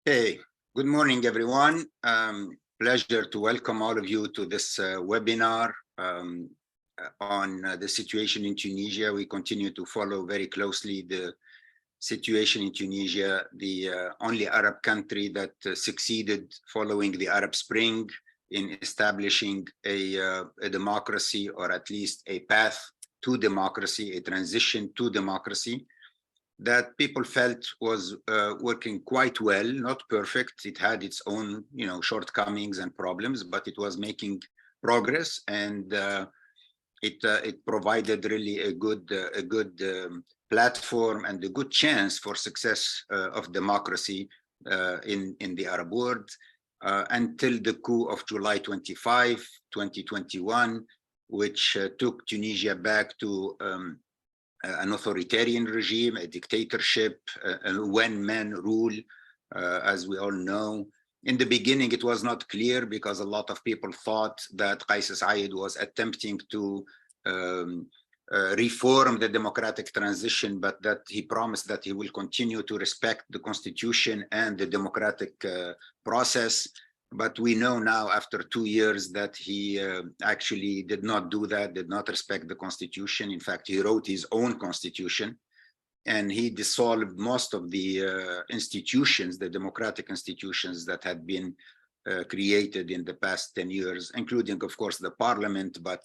Hey, good morning, everyone. Pleasure to welcome all of you to this webinar on the situation in Tunisia. We continue to follow very closely the situation in Tunisia, the only Arab country that succeeded following the Arab Spring in establishing a democracy, or at least a path to democracy, a transition to democracy that people felt was working quite well, not perfect. It had its own, shortcomings and problems, but it was making progress, and it provided really a good platform and a good chance for success of democracy in the Arab world until the coup of July 25, 2021, which took Tunisia back to an authoritarian regime, a dictatorship, a one-man rule, as we all know. In the beginning, it was not clear because a lot of people thought that Qais Said was attempting to reform the democratic transition, but that he promised that he will continue to respect the constitution and the democratic process. But we know now, after 2 years, that he actually did not do that, did not respect the constitution. In fact, he wrote his own constitution, and he dissolved most of the institutions, the democratic institutions that had been created in the past 10 years, including, of course, the parliament, but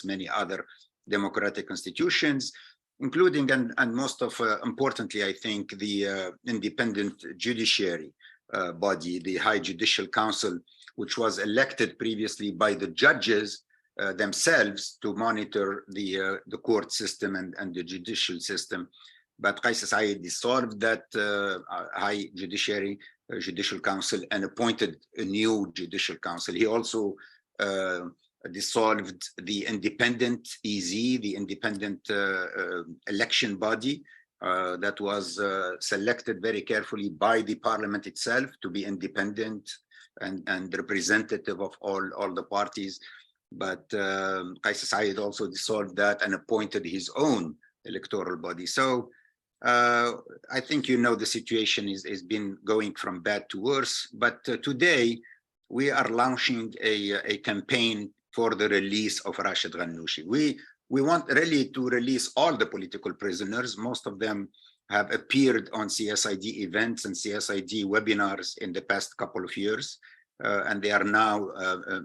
many other democratic institutions, including, and most of, importantly, I think, the independent judiciary body, the High Judicial Council, which was elected previously by the judges themselves to monitor the court system and the judicial system. But Qais Said dissolved that High Judicial Council and appointed a new Judicial Council. He also dissolved the independent EZ, the independent election body, that was selected very carefully by the parliament itself to be independent and representative of all the parties. But Qais Said also dissolved that and appointed his own electoral body. So I think the situation is been going from bad to worse. But today we are launching a campaign for the release of Rached Ghannouchi. We want really to release all the political prisoners. Most of them have appeared on CSID events and CSID webinars in the past couple of years. And they are now,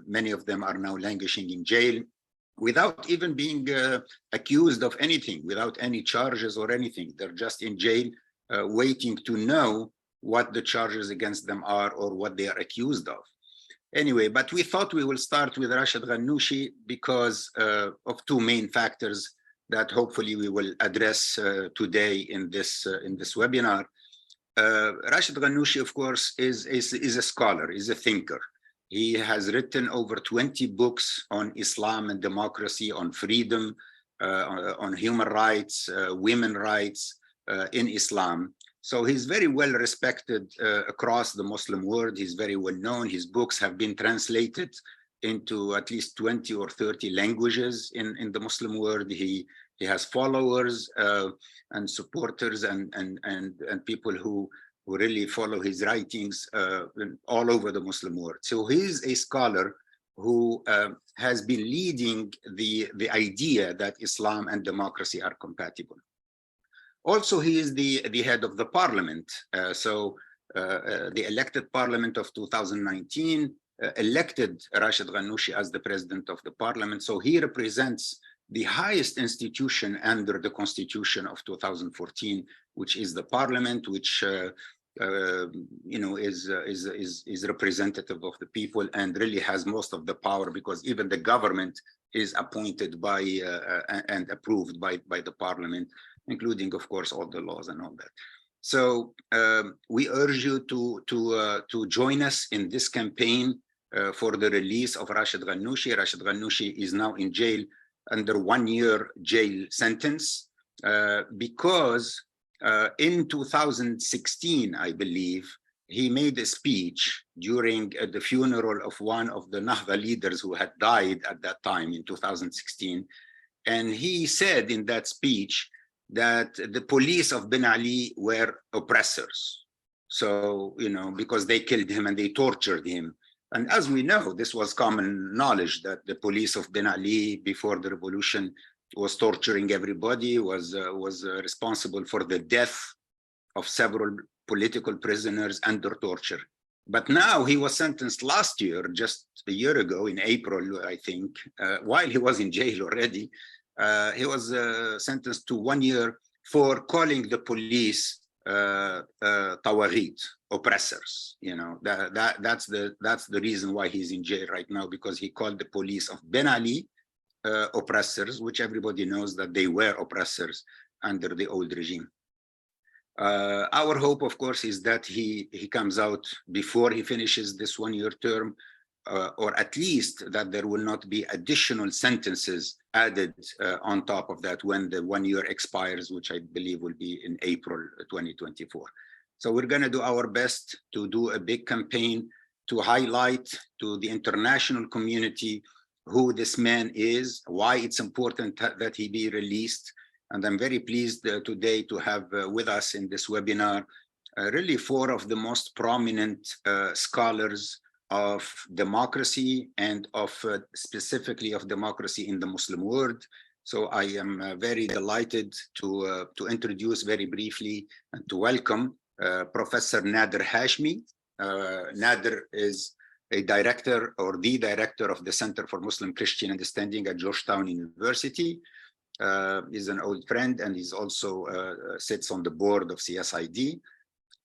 many of them are now languishing in jail without even being accused of anything, without any charges or anything. They're just in jail waiting to know what the charges against them are or what they are accused of. Anyway, but we thought we will start with Rached Ghannouchi because of two main factors that hopefully we will address today in this webinar. Rached Ghannouchi, of course, is a scholar, is a thinker. He has written over 20 books on Islam and democracy, on freedom, on human rights, women's rights in Islam. So he's very well respected across the Muslim world. He's very well known. His books have been translated into at least 20 or 30 languages in the Muslim world. He has followers and supporters and people who really follow his writings all over the Muslim world. So he's a scholar who has been leading the idea that Islam and democracy are compatible. Also, he is the head of the parliament. The elected parliament of 2019 elected Rached Ghannouchi as the president of the parliament. So he represents the highest institution under the constitution of 2014, which is the parliament, which is representative of the people and really has most of the power, because even the government is appointed by and approved by the parliament, including, of course, all the laws and all that. So we urge you to join us in this campaign for the release of Rached Ghannouchi. Rached Ghannouchi is now in jail under 1-year jail sentence because in 2016, I believe, he made a speech during the funeral of one of the Nahda leaders who had died at that time in 2016. And he said in that speech that the police of Ben Ali were oppressors. So, because they killed him and they tortured him. And as we know, this was common knowledge that the police of Ben Ali before the revolution was torturing everybody, was responsible for the death of several political prisoners under torture. But now he was sentenced last year, just a year ago in April, I think, while he was in jail already. He was sentenced to 1 year for calling the police tawaghit, oppressors. That's the reason why he's in jail right now, because he called the police of Ben Ali oppressors, which everybody knows that they were oppressors under the old regime. Our hope, of course, is that he comes out before he finishes this 1 year term, or at least that there will not be additional sentences added on top of that when the 1 year expires, which I believe will be in April 2024. So we're going to do our best to do a big campaign to highlight to the international community who this man is, why it's important that he be released. And I'm very pleased today to have with us in this webinar really 4 of the most prominent scholars of democracy and of specifically of democracy in the Muslim world. So I am very delighted to introduce very briefly and to welcome Professor Nader Hashmi. Nader is a director or the director of the Center for Muslim Christian Understanding at Georgetown University. He's an old friend, and he's also sits on the board of CSID.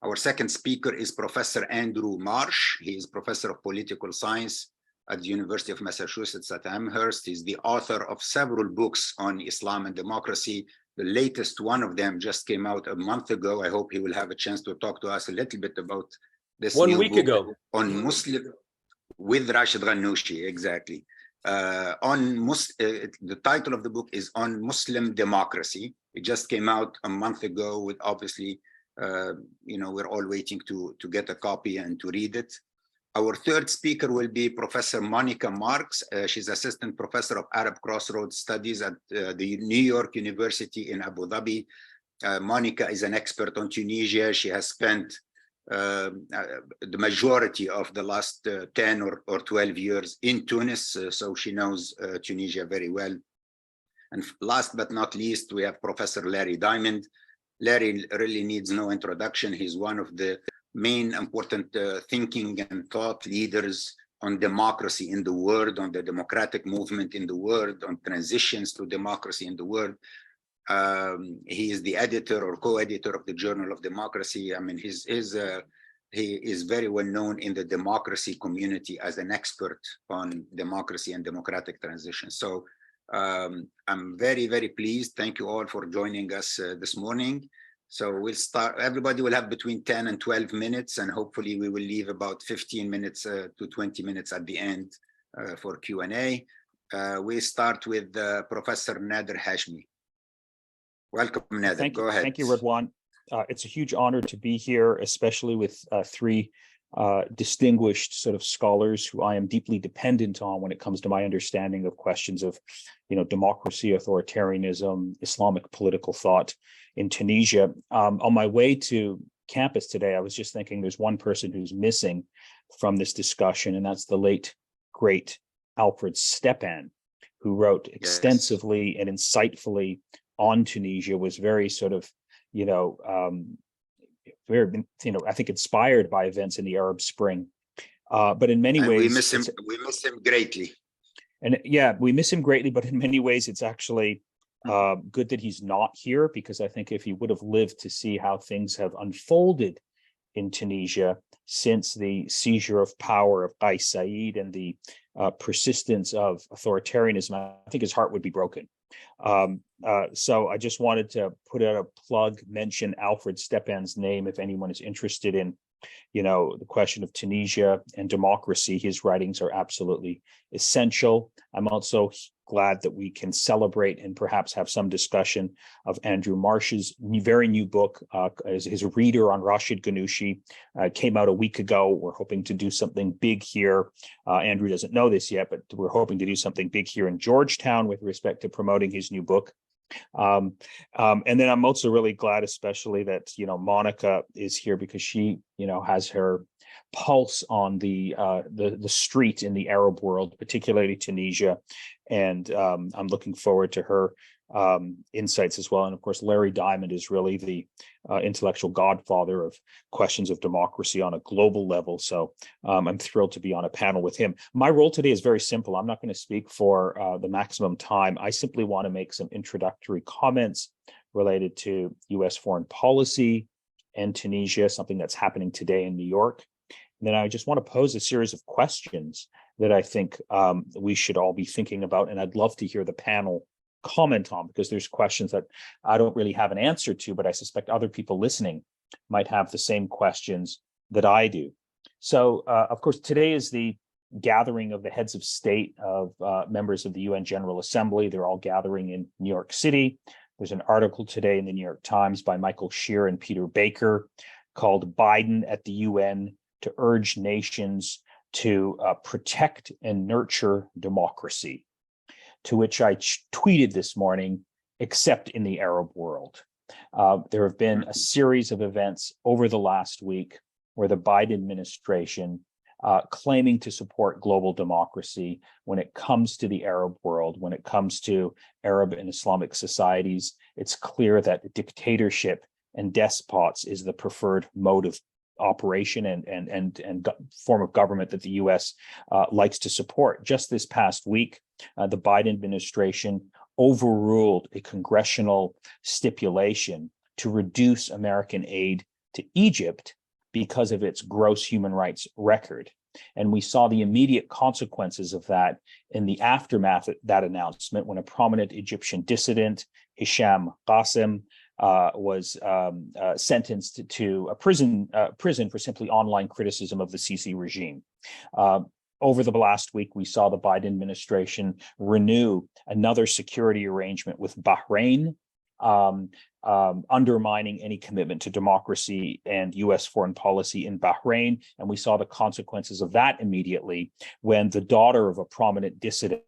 Our second speaker is Professor Andrew Marsh. He is professor of political science at the University of Massachusetts at Amherst. He's the author of several books on Islam and democracy. The latest one of them just came out a month ago. I hope he will have a chance to talk to us a little bit about this 1 new week book ago on Muslim, with Rached Ghannouchi, exactly. The title of the book is On Muslim Democracy. It just came out a month ago with obviously, we're all waiting to get a copy and to read it. Our third speaker will be Professor Monica Marks. She's assistant professor of Arab Crossroads Studies at the New York University in Abu Dhabi. Monica is an expert on Tunisia. She has spent the majority of the last 10 or 12 years in Tunis, so she knows Tunisia very well. And last but not least, we have Professor Larry Diamond. Larry really needs no introduction. He's one of the main important thinking and thought leaders on democracy in the world, on the democratic movement in the world, on transitions to democracy in the world. He is the editor or co-editor of the Journal of Democracy. I mean, he is very well known in the democracy community as an expert on democracy and democratic transition. So I'm very, very pleased. Thank you all for joining us this morning. So we'll start, everybody will have between 10 and 12 minutes, and hopefully we will leave about 15 minutes to 20 minutes at the end for Q&A. We start with Professor Nader Hashmi. Welcome, Nader. Go ahead. Thank you, Ridwan. It's a huge honor to be here, especially with 3 distinguished sort of scholars who I am deeply dependent on when it comes to my understanding of questions of, democracy, authoritarianism, Islamic political thought in Tunisia. On my way to campus today, I was just thinking there's one person who's missing from this discussion, and that's the late, great Alfred Stepan, who wrote extensively and insightfully on Tunisia, was very sort of, very, I think inspired by events in the Arab Spring. But in many ways, we miss him greatly. And yeah, we miss him greatly, but in many ways, it's actually good that he's not here, because I think if he would have lived to see how things have unfolded in Tunisia since the seizure of power of Qais Said and the persistence of authoritarianism, I think his heart would be broken. So I just wanted to put out a plug, mention Alfred Stepan's name if anyone is interested in, the question of Tunisia and democracy. His writings are absolutely essential. I'm also glad that we can celebrate and perhaps have some discussion of Andrew Marsh's very new book. His reader on Rached Ghannouchi came out a week ago. We're hoping to do something big here. Andrew doesn't know this yet, but we're hoping to do something big here in Georgetown with respect to promoting his new book. And then I'm also really glad, especially that, Monica is here because she, has her pulse on the street in the Arab world, particularly Tunisia. And I'm looking forward to her insights as well. And of course, Larry Diamond is really the intellectual godfather of questions of democracy on a global level. So I'm thrilled to be on a panel with him. My role today is very simple. I'm not going to speak for the maximum time. I simply want to make some introductory comments related to U.S. foreign policy and Tunisia, something that's happening today in New York. And then I just want to pose a series of questions that I think we should all be thinking about. And I'd love to hear the panel comment on, because there's questions that I don't really have an answer to, but I suspect other people listening might have the same questions that I do. So, of course, today is the gathering of the heads of state of members of the UN General Assembly. They're all gathering in New York City. There's an article today in the New York Times by Michael Shear and Peter Baker called "Biden at the UN to Urge Nations to Protect and Nurture Democracy," to which I tweeted this morning, "except in the Arab world." There have been a series of events over the last week where the Biden administration claiming to support global democracy when it comes to the Arab world, when it comes to Arab and Islamic societies. It's clear that dictatorship and despots is the preferred mode of operation and form of government that the U.S. Likes to support. Just this past week, the Biden administration overruled a congressional stipulation to reduce American aid to Egypt because of its gross human rights record. And we saw the immediate consequences of that in the aftermath of that announcement, when a prominent Egyptian dissident, Hisham Qasem, was sentenced to a prison for simply online criticism of the Sisi regime. Over the last week, we saw the Biden administration renew another security arrangement with Bahrain, undermining any commitment to democracy and U.S. foreign policy in Bahrain. And we saw the consequences of that immediately when the daughter of a prominent dissident,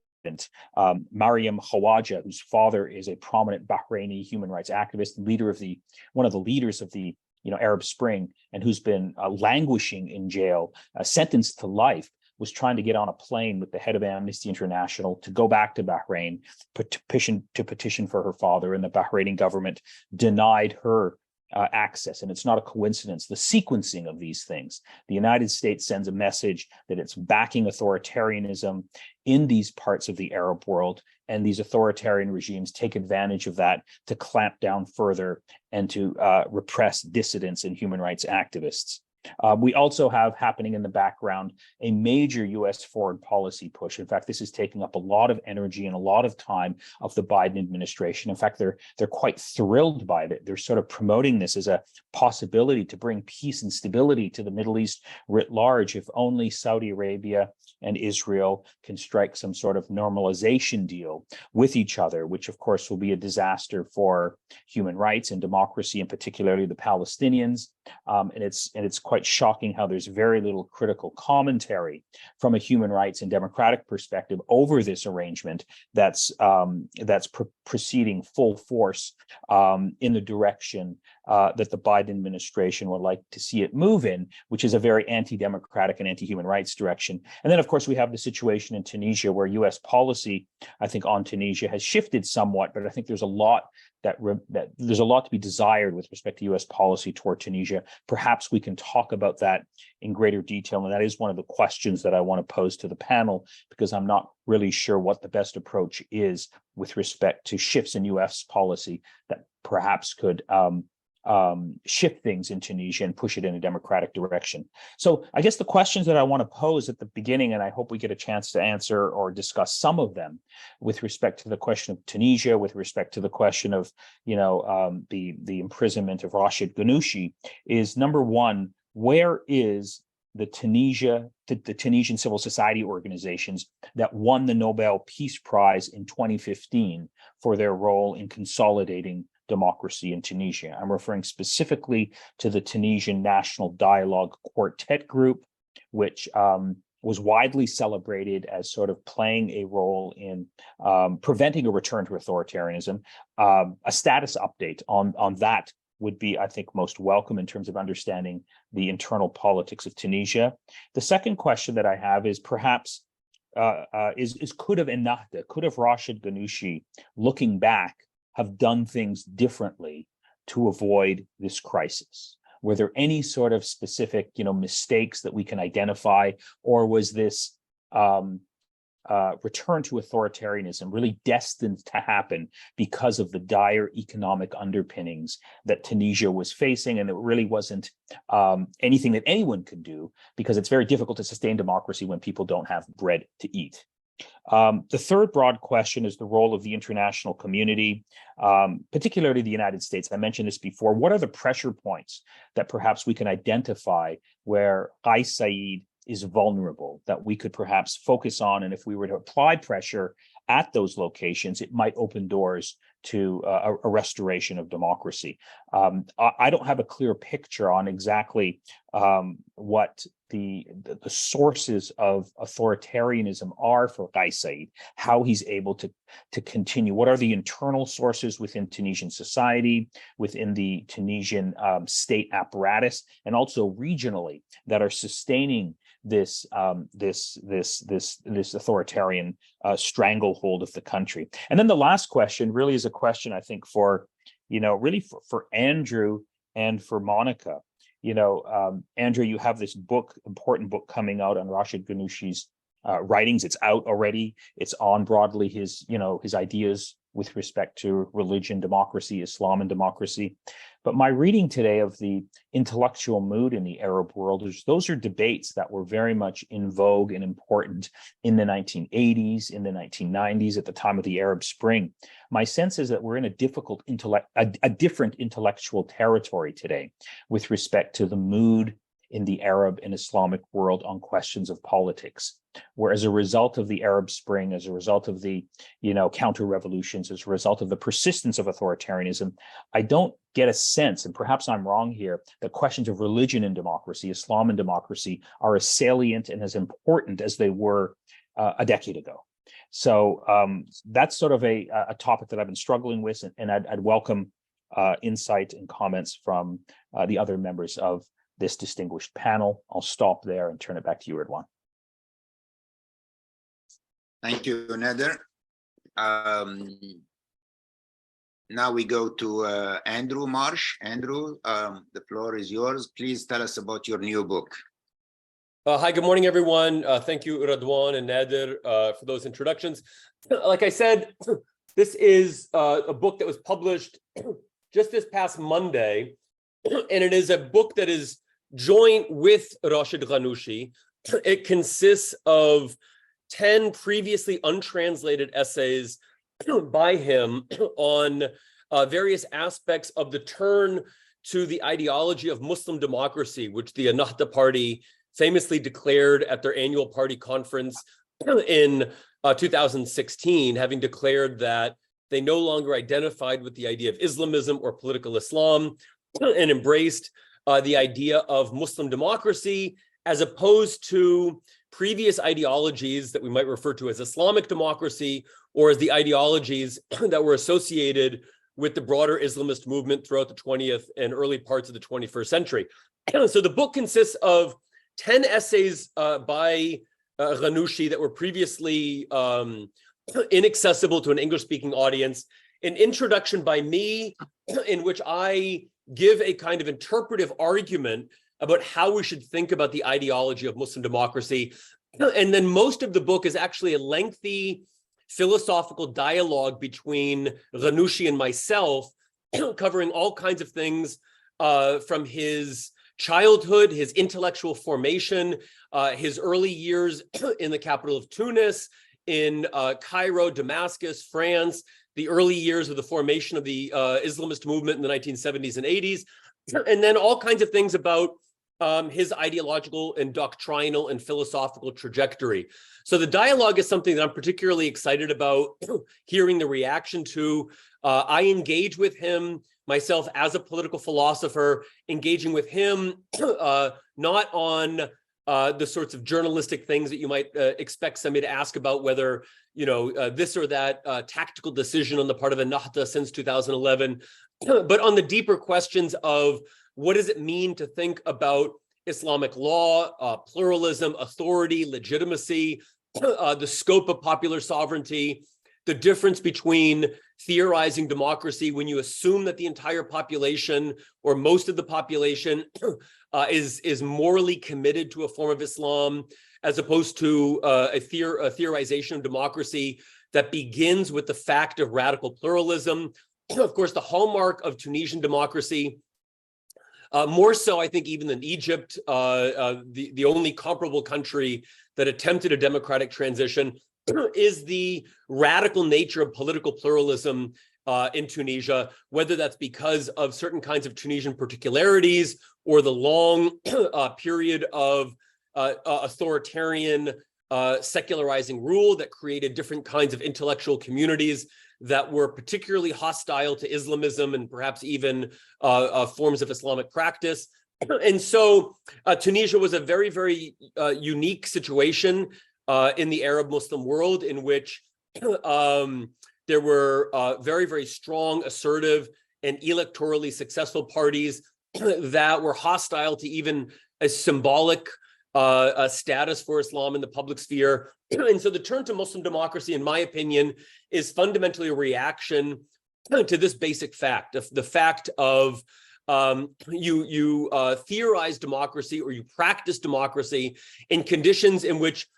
Mariam Khawaja, whose father is a prominent Bahraini human rights activist, one of the leaders of the Arab Spring, and who's been languishing in jail, sentenced to life, was trying to get on a plane with the head of Amnesty International to go back to Bahrain, petition for her father, and the Bahraini government denied her access. And it's not a coincidence, the sequencing of these things. The United States sends a message that it's backing authoritarianism in these parts of the Arab world, and these authoritarian regimes take advantage of that to clamp down further and to repress dissidents and human rights activists. We also have happening in the background a major U.S. foreign policy push. In fact, this is taking up a lot of energy and a lot of time of the Biden administration. In fact, they're quite thrilled by it. They're sort of promoting this as a possibility to bring peace and stability to the Middle East writ large, if only Saudi Arabia and Israel can strike some sort of normalization deal with each other, which of course will be a disaster for human rights and democracy, and particularly the Palestinians. And it's quite shocking how there's very little critical commentary from a human rights and democratic perspective over this arrangement that's proceeding full force in the direction that the Biden administration would like to see it move in, which is a very anti-democratic and anti-human rights direction. And then, of course, we have the situation in Tunisia, where U.S. policy, I think, on Tunisia has shifted somewhat, but I think there's a lot there's a lot to be desired with respect to U.S. policy toward Tunisia. Perhaps we can talk about that in greater detail, and that is one of the questions that I want to pose to the panel, because I'm not really sure what the best approach is with respect to shifts in U.S. policy that perhaps could shift things in Tunisia and push it in a democratic direction. So I guess the questions that I want to pose at the beginning, and I hope we get a chance to answer or discuss some of them with respect to the question of Tunisia, with respect to the question of, the imprisonment of Rached Ghannouchi, is number one, where is the Tunisian civil society organizations that won the Nobel Peace Prize in 2015 for their role in consolidating democracy in Tunisia? I'm referring specifically to the Tunisian National Dialogue Quartet Group, which was widely celebrated as sort of playing a role in preventing a return to authoritarianism. A status update on that would be, I think, most welcome in terms of understanding the internal politics of Tunisia. The second question that I have is perhaps could have Rached Ghannouchi, looking back, have done things differently to avoid this crisis? Were there any sort of specific, mistakes that we can identify, or was this return to authoritarianism really destined to happen because of the dire economic underpinnings that Tunisia was facing, and it really wasn't anything that anyone could do, because it's very difficult to sustain democracy when people don't have bread to eat? The third broad question is the role of the international community, particularly the United States. I mentioned this before. What are the pressure points that perhaps we can identify where Qais Said is vulnerable, that we could perhaps focus on? And if we were to apply pressure at those locations, it might open doors to a restoration of democracy. I don't have a clear picture on exactly what the sources of authoritarianism are for Qais Said, how he's able to continue. What are the internal sources within Tunisian society, within the Tunisian state apparatus, and also regionally, that are sustaining this authoritarian stranglehold of the country? And then the last question really is a question, I think, for for Andrew and for Monica. Andrew, you have this important book coming out on Rached Ghannouchi's writings. It's out already. It's on broadly his ideas with respect to religion, democracy, Islam, and democracy. But my reading today of the intellectual mood in the Arab world is those are debates that were very much in vogue and important in the 1980s, in the 1990s, at the time of the Arab Spring. My sense is that we're in a different intellectual territory today with respect to the mood in the Arab and Islamic world on questions of politics, where as a result of the Arab Spring, as a result of the counter-revolutions, as a result of the persistence of authoritarianism, I don't get a sense, and perhaps I'm wrong here, that questions of religion and democracy, Islam and democracy, are as salient and as important as they were a decade ago. So that's sort of a topic that I've been struggling with, and I'd welcome insight and comments from the other members of this distinguished panel. I'll stop there and turn it back to you, Ridwan. Thank you, Nader. Now we go to Andrew Marsh. Andrew, the floor is yours. Please tell us about your new book. Hi, good morning, everyone. Thank you, Ridwan and Nader, for those introductions. Like I said, this is a book that was published just this past Monday, and it is a book that is joint with Rached Ghannouchi. It consists of 10 previously untranslated essays by him on various aspects of the turn to the ideology of Muslim democracy, which the Ennahda party famously declared at their annual party conference in 2016, having declared that they no longer identified with the idea of Islamism or political Islam and embraced the idea of Muslim democracy, as opposed to previous ideologies that we might refer to as Islamic democracy, or as the ideologies that were associated with the broader Islamist movement throughout the 20th and early parts of the 21st century. So the book consists of 10 essays by Ghannouchi that were previously inaccessible to an English-speaking audience, an introduction by me in which I give a kind of interpretive argument about how we should think about the ideology of Muslim democracy. And then most of the book is actually a lengthy philosophical dialogue between Ghannouchi and myself, covering all kinds of things from his childhood, his intellectual formation, his early years in the capital of Tunis, in Cairo, Damascus, France, the early years of the formation of the Islamist movement in the 1970s and 80s, and then all kinds of things about his ideological and doctrinal and philosophical trajectory. So the dialogue is something that I'm particularly excited about hearing the reaction to. I engage with him myself as a political philosopher, engaging with him not on the sorts of journalistic things that you might expect somebody to ask about, whether, this or that tactical decision on the part of Ennahda since 2011, but on the deeper questions of what does it mean to think about Islamic law, pluralism, authority, legitimacy, the scope of popular sovereignty, the difference between theorizing democracy when you assume that the entire population or most of the population is morally committed to a form of Islam, as opposed to a theorization of democracy that begins with the fact of radical pluralism. Of course, the hallmark of Tunisian democracy, more so, I think, even than Egypt, the only comparable country that attempted a democratic transition, is the radical nature of political pluralism in Tunisia, whether that's because of certain kinds of Tunisian particularities or the long period of authoritarian secularizing rule that created different kinds of intellectual communities that were particularly hostile to Islamism and perhaps even forms of Islamic practice. And so Tunisia was a very, very unique situation in the Arab Muslim world, in which there were very, very strong, assertive, and electorally successful parties that were hostile to even a symbolic status for Islam in the public sphere. And so the turn to Muslim democracy, in my opinion, is fundamentally a reaction to this basic fact, of the fact of you theorize democracy, or you practice democracy in conditions in which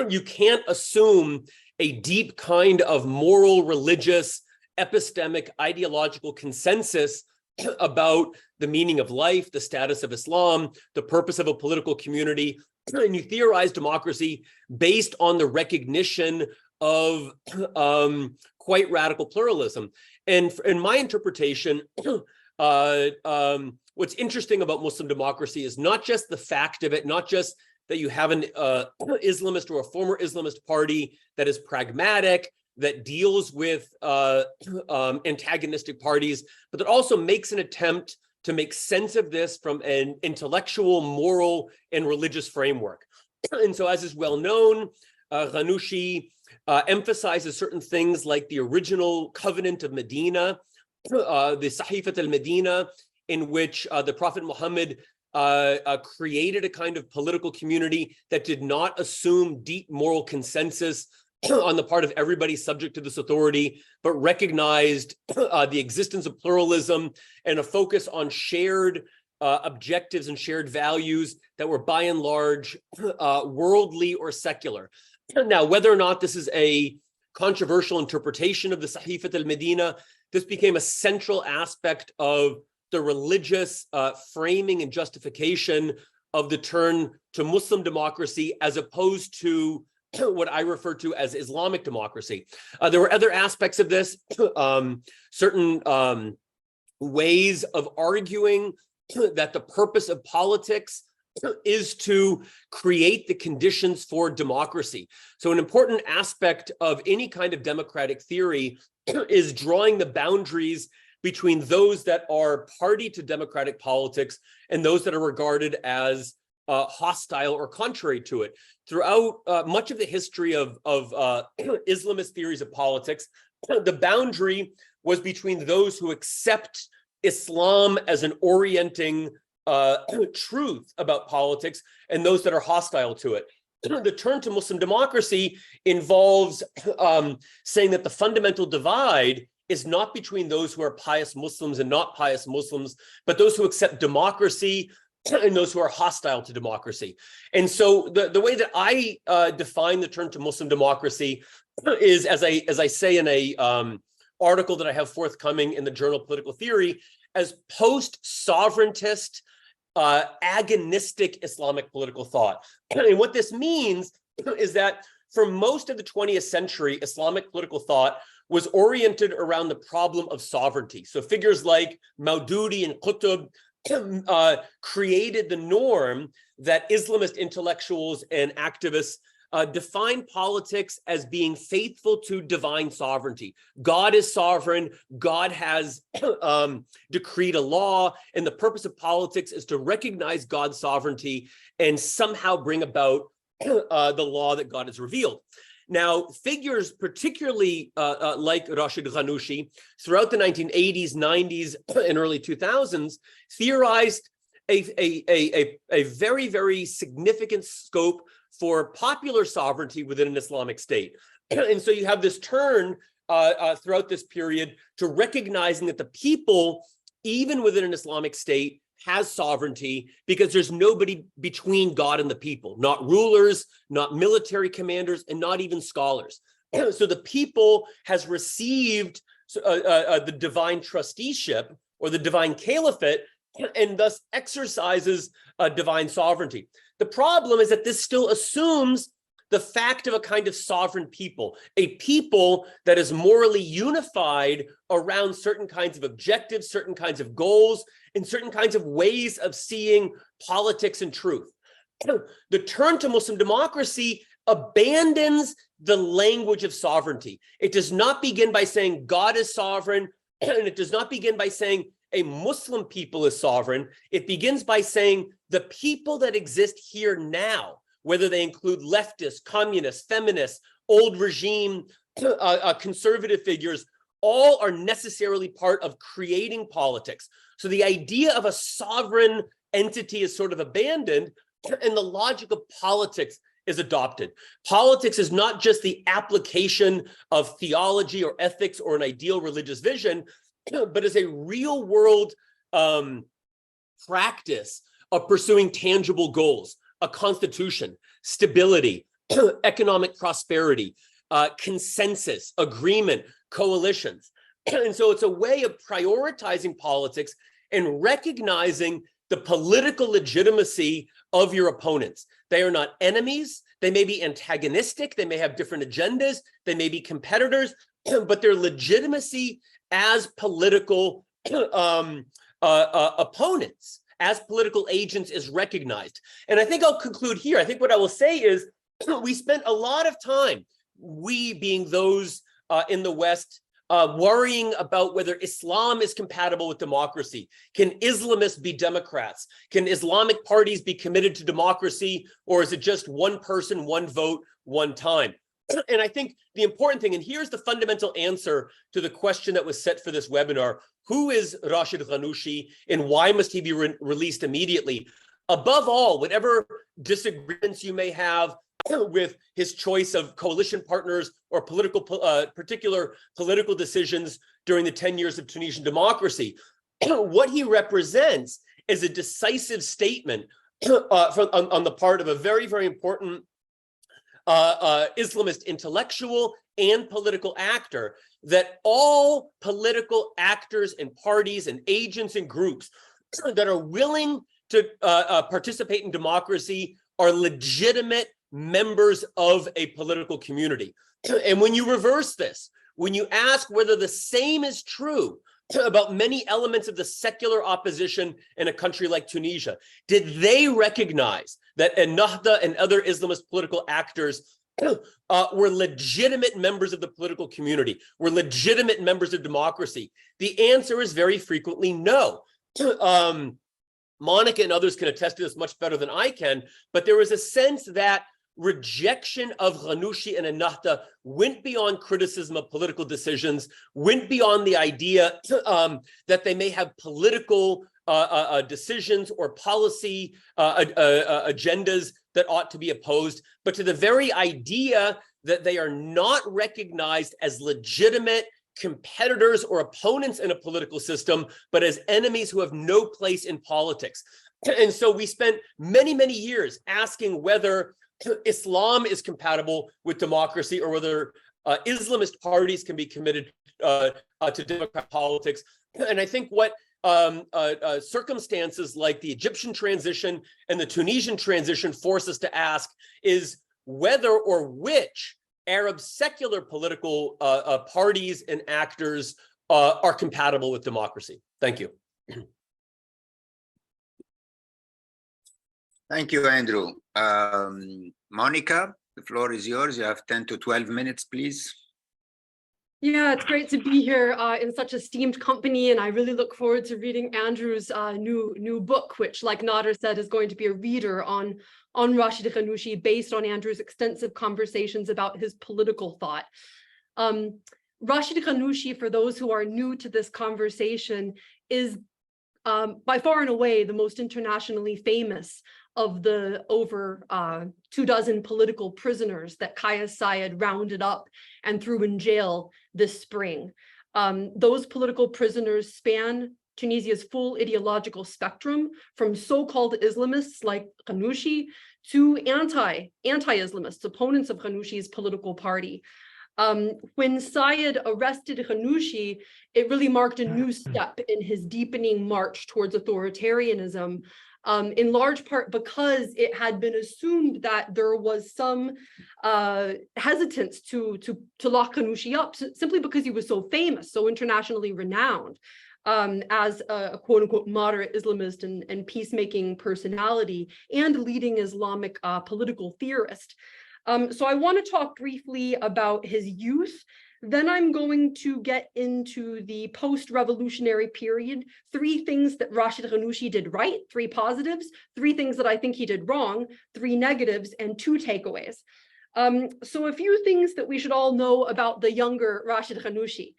you can't assume a deep kind of moral, religious, epistemic, ideological consensus about the meaning of life, the status of Islam, the purpose of a political community. And you theorize democracy based on the recognition of quite radical pluralism. And in my interpretation, what's interesting about Muslim democracy is not just the fact of it, not just that you have an Islamist or a former Islamist party that is pragmatic, that deals with antagonistic parties, but that also makes an attempt to make sense of this from an intellectual, moral, and religious framework. And so, as is well known, Ghannouchi emphasizes certain things like the original covenant of Medina, the Sahifat al-Medina, in which the Prophet Muhammad created a kind of political community that did not assume deep moral consensus on the part of everybody subject to this authority, but recognized the existence of pluralism and a focus on shared objectives and shared values that were by and large worldly or secular. Now, whether or not this is a controversial interpretation of the Sahifat al-Medina, this became a central aspect of the religious framing and justification of the turn to Muslim democracy, as opposed to what I refer to as Islamic democracy. There were other aspects of this, certain ways of arguing that the purpose of politics is to create the conditions for democracy. So an important aspect of any kind of democratic theory is drawing the boundaries between those that are party to democratic politics and those that are regarded as hostile or contrary to it. Throughout much of the history of Islamist theories of politics, the boundary was between those who accept Islam as an orienting truth about politics and those that are hostile to it. The turn to Muslim democracy involves saying that the fundamental divide is not between those who are pious Muslims and not pious Muslims, but those who accept democracy and those who are hostile to democracy. And so the way that I define the turn to Muslim democracy is, as I say in a article that I have forthcoming in the journal Political Theory, as post-sovereigntist, agonistic Islamic political thought. And what this means is that for most of the 20th century, Islamic political thought was oriented around the problem of sovereignty. So figures like Maududi and Qutb created the norm that Islamist intellectuals and activists define politics as being faithful to divine sovereignty. God is sovereign. God has decreed a law, and the purpose of politics is to recognize God's sovereignty and somehow bring about the law that God has revealed. Now, figures particularly like Rached Ghannouchi throughout the 1980s, 90s, and early 2000s theorized a very, very significant scope for popular sovereignty within an Islamic state. And so you have this turn throughout this period to recognizing that the people, even within an Islamic state, has sovereignty because there's nobody between God and the people, not rulers, not military commanders, and not even scholars. So the people has received the divine trusteeship or the divine caliphate and thus exercises divine sovereignty. The problem is that this still assumes the fact of a kind of sovereign people, a people that is morally unified around certain kinds of objectives, certain kinds of goals, and certain kinds of ways of seeing politics and truth. The turn to Muslim democracy abandons the language of sovereignty. It does not begin by saying God is sovereign, and it does not begin by saying a Muslim people is sovereign. It begins by saying the people that exist here now, whether they include leftists, communists, feminists, old regime, conservative figures, all are necessarily part of creating politics. So the idea of a sovereign entity is sort of abandoned, and the logic of politics is adopted. Politics is not just the application of theology or ethics or an ideal religious vision, but is a real world practice of pursuing tangible goals, a constitution, stability, economic prosperity, consensus, agreement, coalitions. And so it's a way of prioritizing politics and recognizing the political legitimacy of your opponents. They are not enemies. They may be antagonistic. They may have different agendas. They may be competitors, but their legitimacy as political opponents, as political agents, is recognized. And I think I'll conclude here. I think what I will say is we spent a lot of time, we being those in the West, worrying about whether Islam is compatible with democracy. Can Islamists be Democrats? Can Islamic parties be committed to democracy? Or is it just one person, one vote, one time? And I think the important thing, and here's the fundamental answer to the question that was set for this webinar: who is Rached Ghannouchi and why must he be released immediately? Above all, whatever disagreements you may have with his choice of coalition partners or particular political decisions during the 10 years of Tunisian democracy, what he represents is a decisive statement on the part of a very, very important Islamist intellectual and political actor, that all political actors and parties and agents and groups that are willing to participate in democracy are legitimate members of a political community. And when you reverse this, when you ask whether the same is true about many elements of the secular opposition in a country like Tunisia, did they recognize that Ennahda and other Islamist political actors were legitimate members of the political community, were legitimate members of democracy? The answer is very frequently no. Monica and others can attest to this much better than I can, but there was a sense that rejection of Ghannouchi and Ennahda went beyond criticism of political decisions, went beyond the idea that they may have political decisions or policy agendas that ought to be opposed, but to the very idea that they are not recognized as legitimate competitors or opponents in a political system, but as enemies who have no place in politics. And so we spent many, many years asking whether Islam is compatible with democracy or whether Islamist parties can be committed to democratic politics. And I think what circumstances like the Egyptian transition and the Tunisian transition force us to ask is whether or which Arab secular political parties and actors are compatible with democracy. Thank you. Thank you, Andrew. Monica, The floor is yours. You have 10 to 12 minutes, please. Yeah, it's great to be here in such esteemed company, and I really look forward to reading Andrew's new book, which, like Nader said, is going to be a reader on Rached Ghannouchi based on Andrew's extensive conversations about his political thought. Rached Ghannouchi, for those who are new to this conversation, is by far and away the most internationally famous of the over 24 political prisoners that Kais Saied rounded up and threw in jail this spring. Those political prisoners span Tunisia's full ideological spectrum, from so-called Islamists like Ghannouchi to anti-Islamists, opponents of Ghannouchi's political party. When Saied arrested Ghannouchi, it really marked a new step in his deepening march towards authoritarianism, in large part because it had been assumed that there was some hesitance to lock Ghannouchi up simply because he was so famous, so internationally renowned as a quote-unquote moderate Islamist and peacemaking personality and leading Islamic political theorist. So I want to talk briefly about his youth. Then I'm going to get into the post-revolutionary period, 3 things that Rached Ghannouchi did right, 3 positives, 3 things that I think he did wrong, 3 negatives, and 2 takeaways. So a few things that we should all know about the younger Rached Ghannouchi.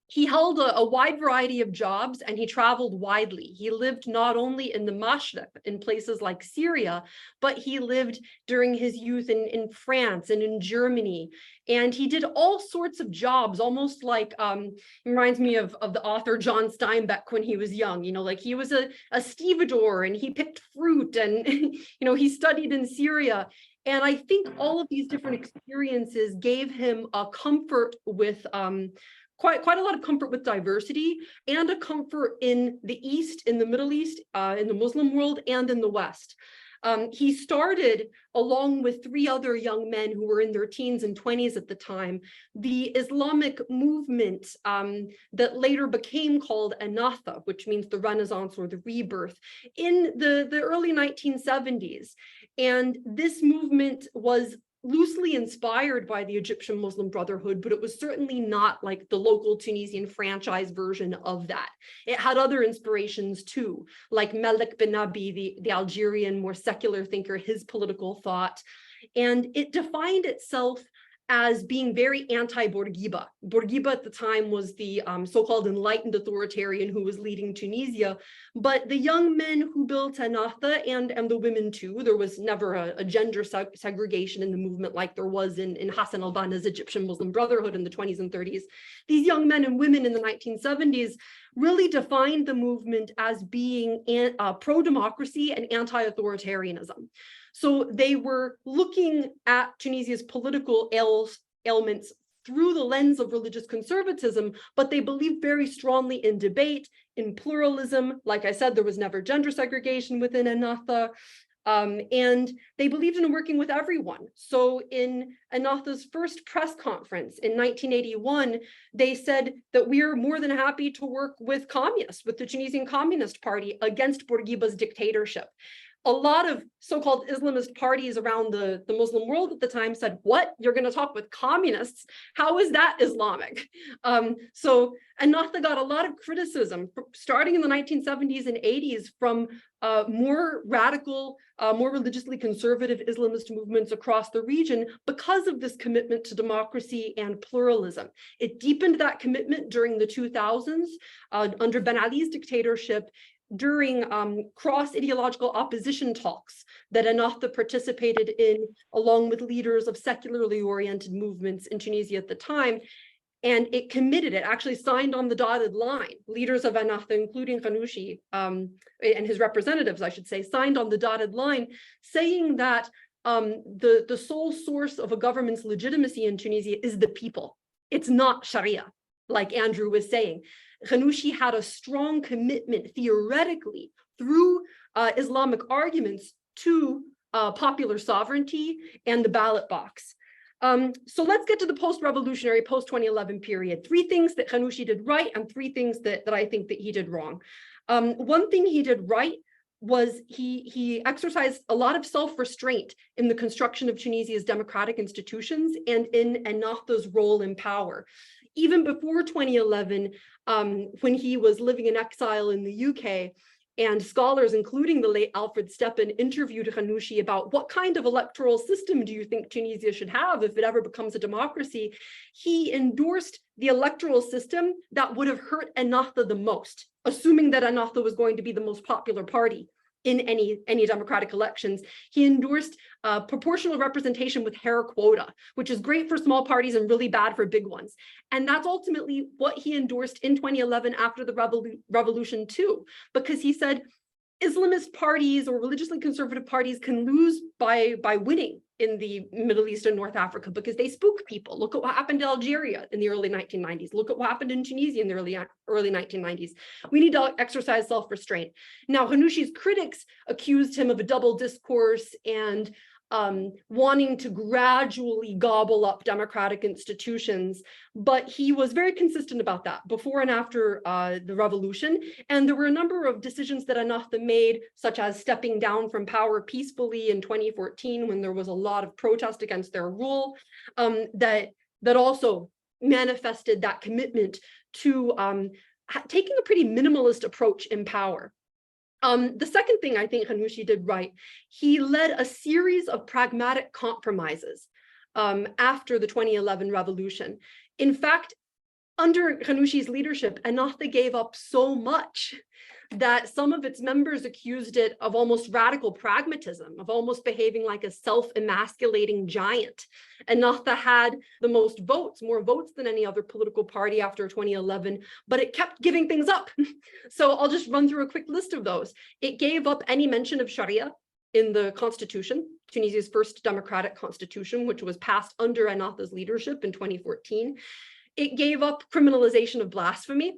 He held a wide variety of jobs and he traveled widely. He lived not only in the Mashrek, in places like Syria, but he lived during his youth in France and in Germany. And he did all sorts of jobs, almost like, it reminds me of the author John Steinbeck when he was young, you know, like he was a stevedore and he picked fruit and, you know, he studied in Syria. And I think all of these different experiences gave him a comfort with, quite a lot of comfort with diversity and a comfort in the East, in the Middle East, in the Muslim world, and in the West. He started, along with 3 other young men who were in their teens and 20s at the time, the Islamic movement that later became called Anatha, which means the Renaissance or the rebirth, in the early 1970s. And this movement was loosely inspired by the Egyptian Muslim Brotherhood, but it was certainly not like the local Tunisian franchise version of that. It had other inspirations too, like Malik bin Nabi, the Algerian, more secular thinker, his political thought. And it defined itself as being very anti-Bourguiba. Bourguiba at the time was the so-called enlightened authoritarian who was leading Tunisia, but the young men who built Anatha and the women too, there was never a gender segregation in the movement like there was in Hassan al-Banna's Egyptian Muslim Brotherhood in the 20s and 30s. These young men and women in the 1970s really defined the movement as being pro-democracy and anti-authoritarianism. So they were looking at Tunisia's political ailments through the lens of religious conservatism, but they believed very strongly in debate, in pluralism. Like I said, there was never gender segregation within Anatha, and they believed in working with everyone. So in Anatha's first press conference in 1981, they said that we're more than happy to work with communists, with the Tunisian Communist Party against Bourguiba's dictatorship. A lot of so-called Islamist parties around the Muslim world at the time said, what, you're going to talk with communists? How is that Islamic? So Anatha got a lot of criticism starting in the 1970s and 80s from more radical, more religiously conservative Islamist movements across the region because of this commitment to democracy and pluralism. It deepened that commitment during the 2000s under Ben Ali's dictatorship, during cross-ideological opposition talks that Anatha participated in, along with leaders of secularly oriented movements in Tunisia at the time. And it actually signed on the dotted line. Leaders of Anatha, including Ghannouchi and his representatives, I should say, signed on the dotted line, saying that the sole source of a government's legitimacy in Tunisia is the people. It's not Sharia, like Andrew was saying. Ghannouchi had a strong commitment theoretically through Islamic arguments to popular sovereignty and the ballot box. So let's get to the post-revolutionary, post-2011 period. 3 things that Ghannouchi did right and 3 things that I think that he did wrong. One thing he did right was he exercised a lot of self-restraint in the construction of Tunisia's democratic institutions and in Ennahda's role in power. Even before 2011, when he was living in exile in the UK, and scholars, including the late Alfred Steppen, interviewed Ghannouchi about what kind of electoral system do you think Tunisia should have if it ever becomes a democracy, he endorsed the electoral system that would have hurt Ennahda the most, assuming that Ennahda was going to be the most popular party in any democratic elections. He endorsed proportional representation with hair quota, which is great for small parties and really bad for big ones. And that's ultimately what he endorsed in 2011 after the revolution too, because he said Islamist parties or religiously conservative parties can lose by winning in the Middle East and North Africa because they spook people. Look at what happened to Algeria in the early 1990s. Look at what happened in Tunisia in the early 1990s. We need to exercise self-restraint. Now, Ghannouchi's critics accused him of a double discourse and wanting to gradually gobble up democratic institutions, but he was very consistent about that before and after the revolution. And there were a number of decisions that Ennahda made, such as stepping down from power peacefully in 2014 when there was a lot of protest against their rule, that also manifested that commitment to taking a pretty minimalist approach in power. The second thing I think Ghannouchi did right, he led a series of pragmatic compromises after the 2011 revolution. In fact, under Ghannouchi's leadership, Ennahda gave up so much that some of its members accused it of almost radical pragmatism, of almost behaving like a self-emasculating giant. Ennahda had the most votes, more votes than any other political party after 2011, but it kept giving things up. So I'll just run through a quick list of those. It gave up any mention of Sharia in the constitution, Tunisia's first democratic constitution, which was passed under Ennahda's leadership in 2014. It gave up criminalization of blasphemy.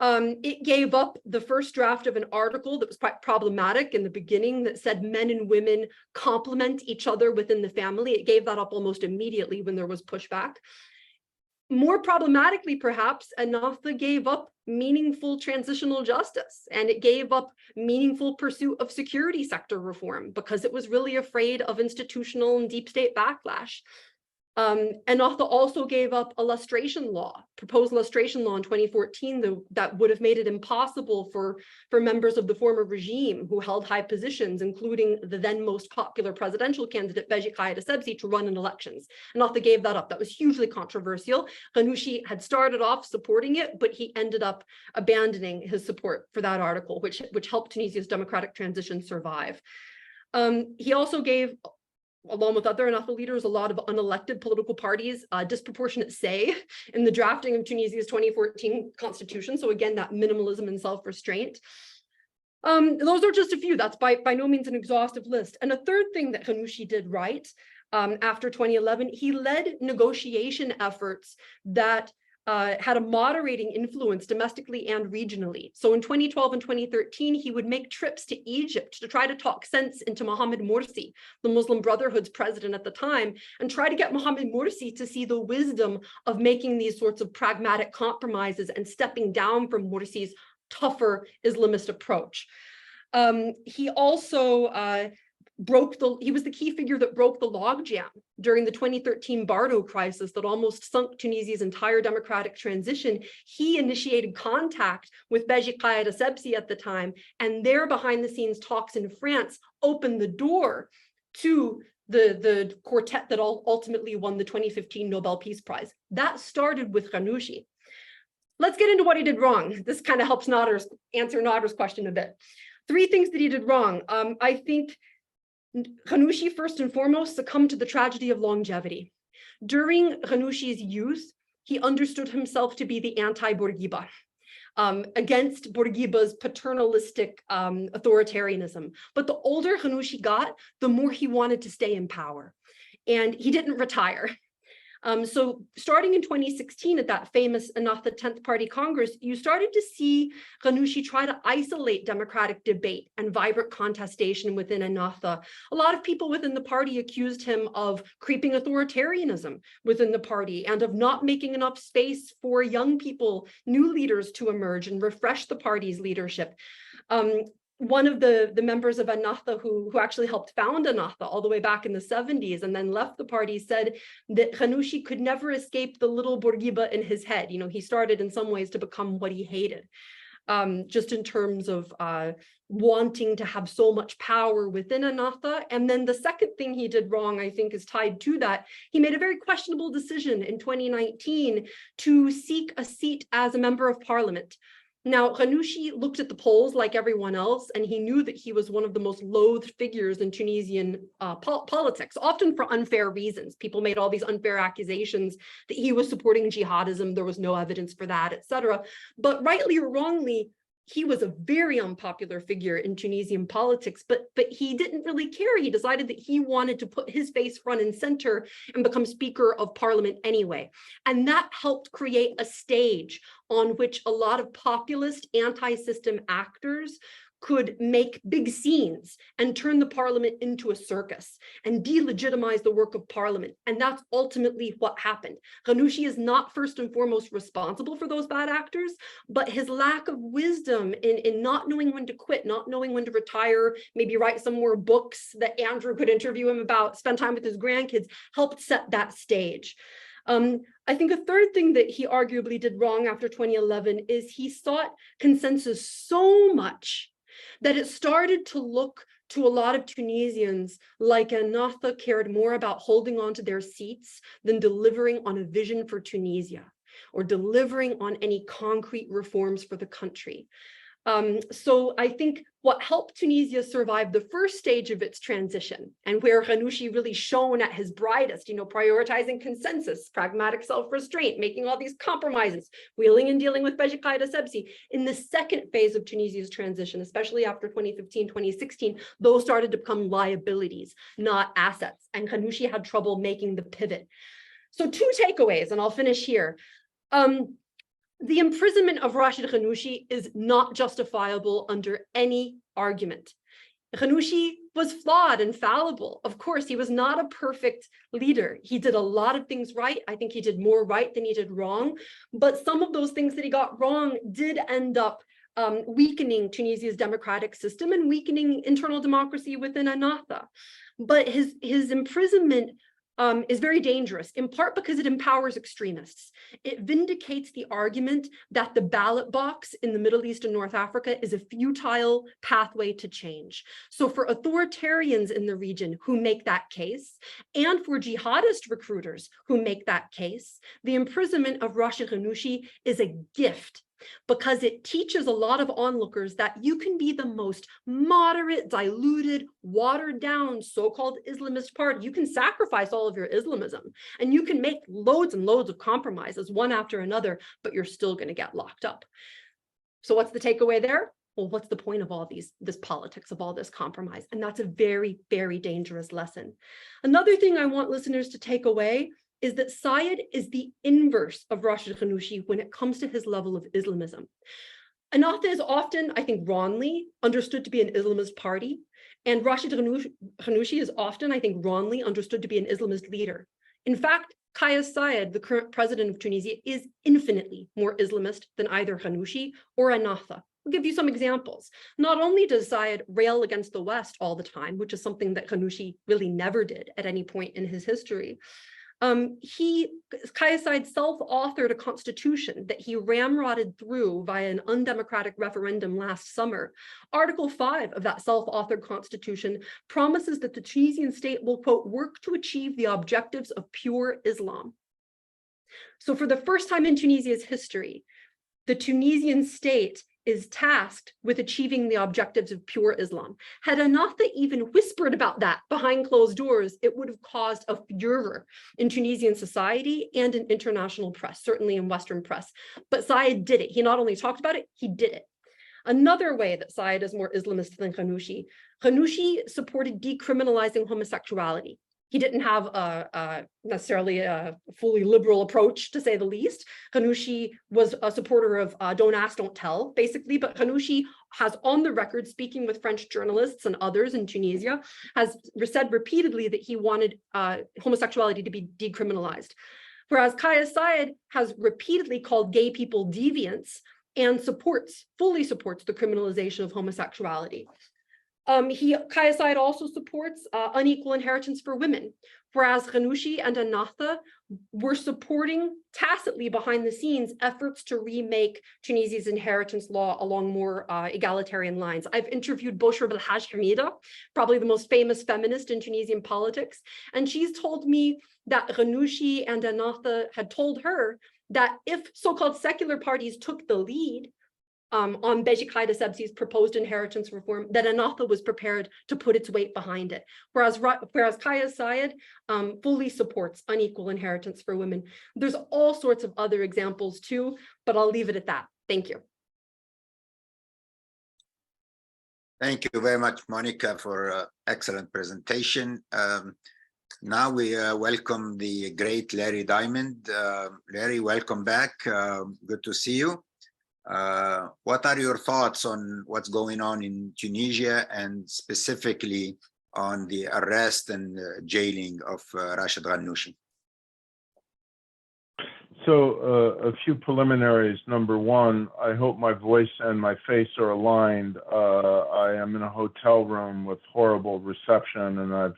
It gave up the first draft of an article that was quite problematic in the beginning that said men and women complement each other within the family. It gave that up almost immediately when there was pushback. More problematically, perhaps, Ennahda gave up meaningful transitional justice, and it gave up meaningful pursuit of security sector reform because it was really afraid of institutional and deep state backlash. Ennahda also gave up a lustration law, proposed lustration law in 2014 that would have made it impossible for members of the former regime who held high positions, including the then most popular presidential candidate, Beji Qaid Essebsi, to run in elections. Ennahda gave that up. That was hugely controversial. Ghannouchi had started off supporting it, but he ended up abandoning his support for that article, which helped Tunisia's democratic transition survive. He also gave, along with other Ennahda leaders, a lot of unelected political parties disproportionate say in the drafting of Tunisia's 2014 constitution. So again, that minimalism and self-restraint. Those are just a few. That's by no means an exhaustive list. And a third thing that Ghannouchi did right after 2011, he led negotiation efforts that had a moderating influence domestically and regionally. So in 2012 and 2013, he would make trips to Egypt to try to talk sense into Mohamed Morsi, the Muslim Brotherhood's president at the time, and try to get Mohamed Morsi to see the wisdom of making these sorts of pragmatic compromises and stepping down from Morsi's tougher Islamist approach. He also he was the key figure that broke the logjam during the 2013 Bardo crisis that almost sunk Tunisia's entire democratic transition. He initiated contact with Beji Qaid Essebsi at the time, and their behind-the-scenes talks in France opened the door to the quartet that ultimately won the 2015 Nobel Peace Prize. That started with Ghannouchi. Let's get into what he did wrong. This kind of helps answer Nader's question a bit. 3 things that he did wrong. I think Ghannouchi, first and foremost, succumbed to the tragedy of longevity. During Ghannouchi's youth, he understood himself to be the anti-Bourguiba, against Bourguiba's paternalistic authoritarianism. But the older Ghannouchi got, the more he wanted to stay in power. And he didn't retire. So starting in 2016 at that famous Ennahda 10th Party Congress, you started to see Ghannouchi try to isolate democratic debate and vibrant contestation within Ennahda. A lot of people within the party accused him of creeping authoritarianism within the party and of not making enough space for young people, new leaders to emerge and refresh the party's leadership. one of the members of Ennahda who actually helped found Ennahda all the way back in the 70s and then left the party said that Ghannouchi could never escape the little Bourguiba in his head. You know, he started in some ways to become what he hated, just in terms of wanting to have so much power within Ennahda. And then the second thing he did wrong, I think, is tied to that. He made a very questionable decision in 2019 to seek a seat as a member of parliament. Now, Ghannouchi looked at the polls like everyone else, and he knew that he was one of the most loathed figures in Tunisian politics, often for unfair reasons. People made all these unfair accusations that he was supporting jihadism. There was no evidence for that, etc. But rightly or wrongly, he was a very unpopular figure in Tunisian politics, but he didn't really care. He decided that he wanted to put his face front and center and become Speaker of Parliament anyway. And that helped create a stage on which a lot of populist anti-system actors could make big scenes and turn the parliament into a circus and delegitimize the work of parliament. And that's ultimately what happened. Ghannouchi is not first and foremost responsible for those bad actors, but his lack of wisdom in not knowing when to quit, not knowing when to retire, maybe write some more books that Andrew could interview him about, spend time with his grandkids, helped set that stage. I think a third thing that he arguably did wrong after 2011 is he sought consensus so much that it started to look to a lot of Tunisians like Ennahda cared more about holding on to their seats than delivering on a vision for Tunisia or delivering on any concrete reforms for the country. So I think what helped Tunisia survive the first stage of its transition, and where Ghannouchi really shone at his brightest, you know, prioritizing consensus, pragmatic self-restraint, making all these compromises, wheeling and dealing with Beji Caid Essebsi. In the second phase of Tunisia's transition, especially after 2015, 2016, those started to become liabilities, not assets. And Ghannouchi had trouble making the pivot. So 2 takeaways, and I'll finish here. The imprisonment of Rached Ghannouchi is not justifiable under any argument. Ghannouchi was flawed and fallible. Of course, he was not a perfect leader. He did a lot of things right. I think he did more right than he did wrong. But some of those things that he got wrong did end up weakening Tunisia's democratic system and weakening internal democracy within Ennahda. But his imprisonment is very dangerous, in part because it empowers extremists. It vindicates the argument that the ballot box in the Middle East and North Africa is a futile pathway to change. So for authoritarians in the region who make that case, and for jihadist recruiters who make that case, the imprisonment of Rached Ghannouchi is a gift, because it teaches a lot of onlookers that you can be the most moderate, diluted, watered down so-called Islamist party. You can sacrifice all of your Islamism and you can make loads and loads of compromises one after another, but you're still going to get locked up. So what's the takeaway there? Well, what's the point of all this politics, of all this compromise? And that's a very, very dangerous lesson. Another thing I want listeners to take away is that Said is the inverse of Rached Ghannouchi when it comes to his level of Islamism. Ennahda is often, I think, wrongly understood to be an Islamist party, and Rached Ghannouchi is often, I think, wrongly understood to be an Islamist leader. In fact, Kais Saied, the current president of Tunisia, is infinitely more Islamist than either Ghannouchi or Ennahda. I'll give you some examples. Not only does Saied rail against the West all the time, which is something that Ghannouchi really never did at any point in his history, Kais Saied self-authored a constitution that he ramrodded through via an undemocratic referendum last summer. Article 5 of that self-authored constitution promises that the Tunisian state will, quote, work to achieve the objectives of pure Islam. So for the first time in Tunisia's history, the Tunisian state is tasked with achieving the objectives of pure Islam. Had Ennahda even whispered about that behind closed doors, it would have caused a furor in Tunisian society and in international press, certainly in Western press. But Said did it. He not only talked about it, he did it. Another way that Said is more Islamist than Ghannouchi supported decriminalizing homosexuality. He didn't have necessarily a fully liberal approach, to say the least. Ghannouchi was a supporter of don't ask, don't tell, basically. But Ghannouchi has on the record, speaking with French journalists and others in Tunisia, has said repeatedly that he wanted homosexuality to be decriminalized. Whereas Kais Saied has repeatedly called gay people deviants and fully supports the criminalization of homosexuality. Kaya Syed also supports unequal inheritance for women, whereas Ghannouchi and Ennahda were supporting tacitly behind the scenes efforts to remake Tunisia's inheritance law along more egalitarian lines. I've interviewed Bouchra Belhaj Hamida, probably the most famous feminist in Tunisian politics, and she's told me that Ghannouchi and Ennahda had told her that if so-called secular parties took the lead on Beji Qaida Sebsi's proposed inheritance reform, that Ennahda was prepared to put its weight behind it. Whereas Kaya Syed fully supports unequal inheritance for women. There's all sorts of other examples too, but I'll leave it at that. Thank you. Thank you very much, Monica, for excellent presentation. Now we welcome the great Larry Diamond. Larry, welcome back. Good to see you. What are your thoughts on what's going on in Tunisia and specifically on the arrest and jailing of Rached Ghannouchi? So a few preliminaries. Number one, I hope my voice and my face are aligned. I am in a hotel room with horrible reception, and I've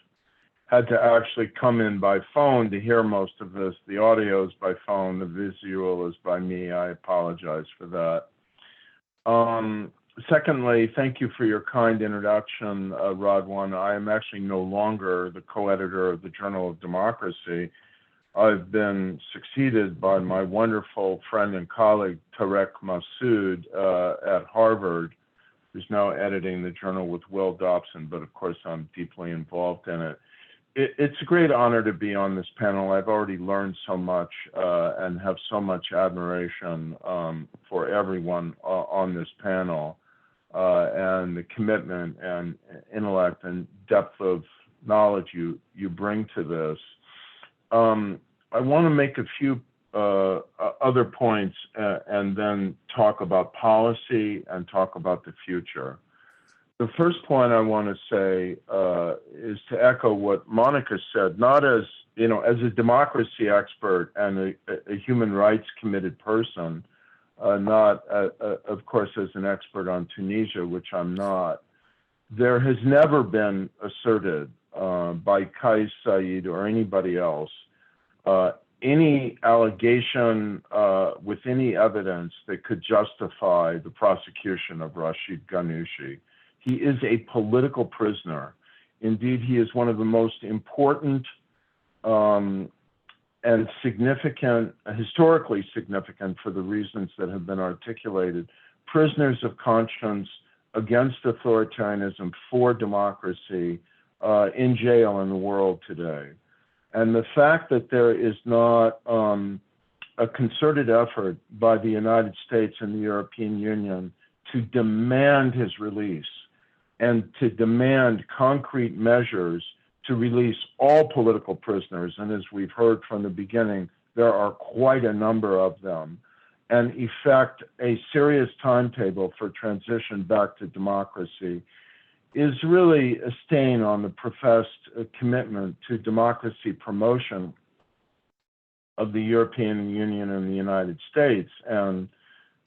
had to actually come in by phone to hear most of this. The audio is by phone, the visual is by me. I apologize for that. Secondly, thank you for your kind introduction, Radwan. I am actually no longer the co-editor of the Journal of Democracy. I've been succeeded by my wonderful friend and colleague, Tarek Massoud, at Harvard, who's now editing the journal with Will Dobson, but of course I'm deeply involved in it. It's a great honor to be on this panel. I've already learned so much and have so much admiration for everyone on this panel and the commitment and intellect and depth of knowledge you bring to this. I want to make a few other points and then talk about policy and talk about the future. The first point I want to say is to echo what Monica said, not as, as a democracy expert and a human rights committed person, not, of course, as an expert on Tunisia, which I'm not. There has never been asserted by Kais Saied or anybody else any allegation with any evidence that could justify the prosecution of Rached Ghannouchi. He is a political prisoner. Indeed, he is one of the most important and significant, historically significant for the reasons that have been articulated, prisoners of conscience against authoritarianism for democracy in jail in the world today. And the fact that there is not a concerted effort by the United States and the European Union to demand his release and to demand concrete measures to release all political prisoners, and as we've heard from the beginning, there are quite a number of them, and effect a serious timetable for transition back to democracy, is really a stain on the professed commitment to democracy promotion of the European Union and the United States. And,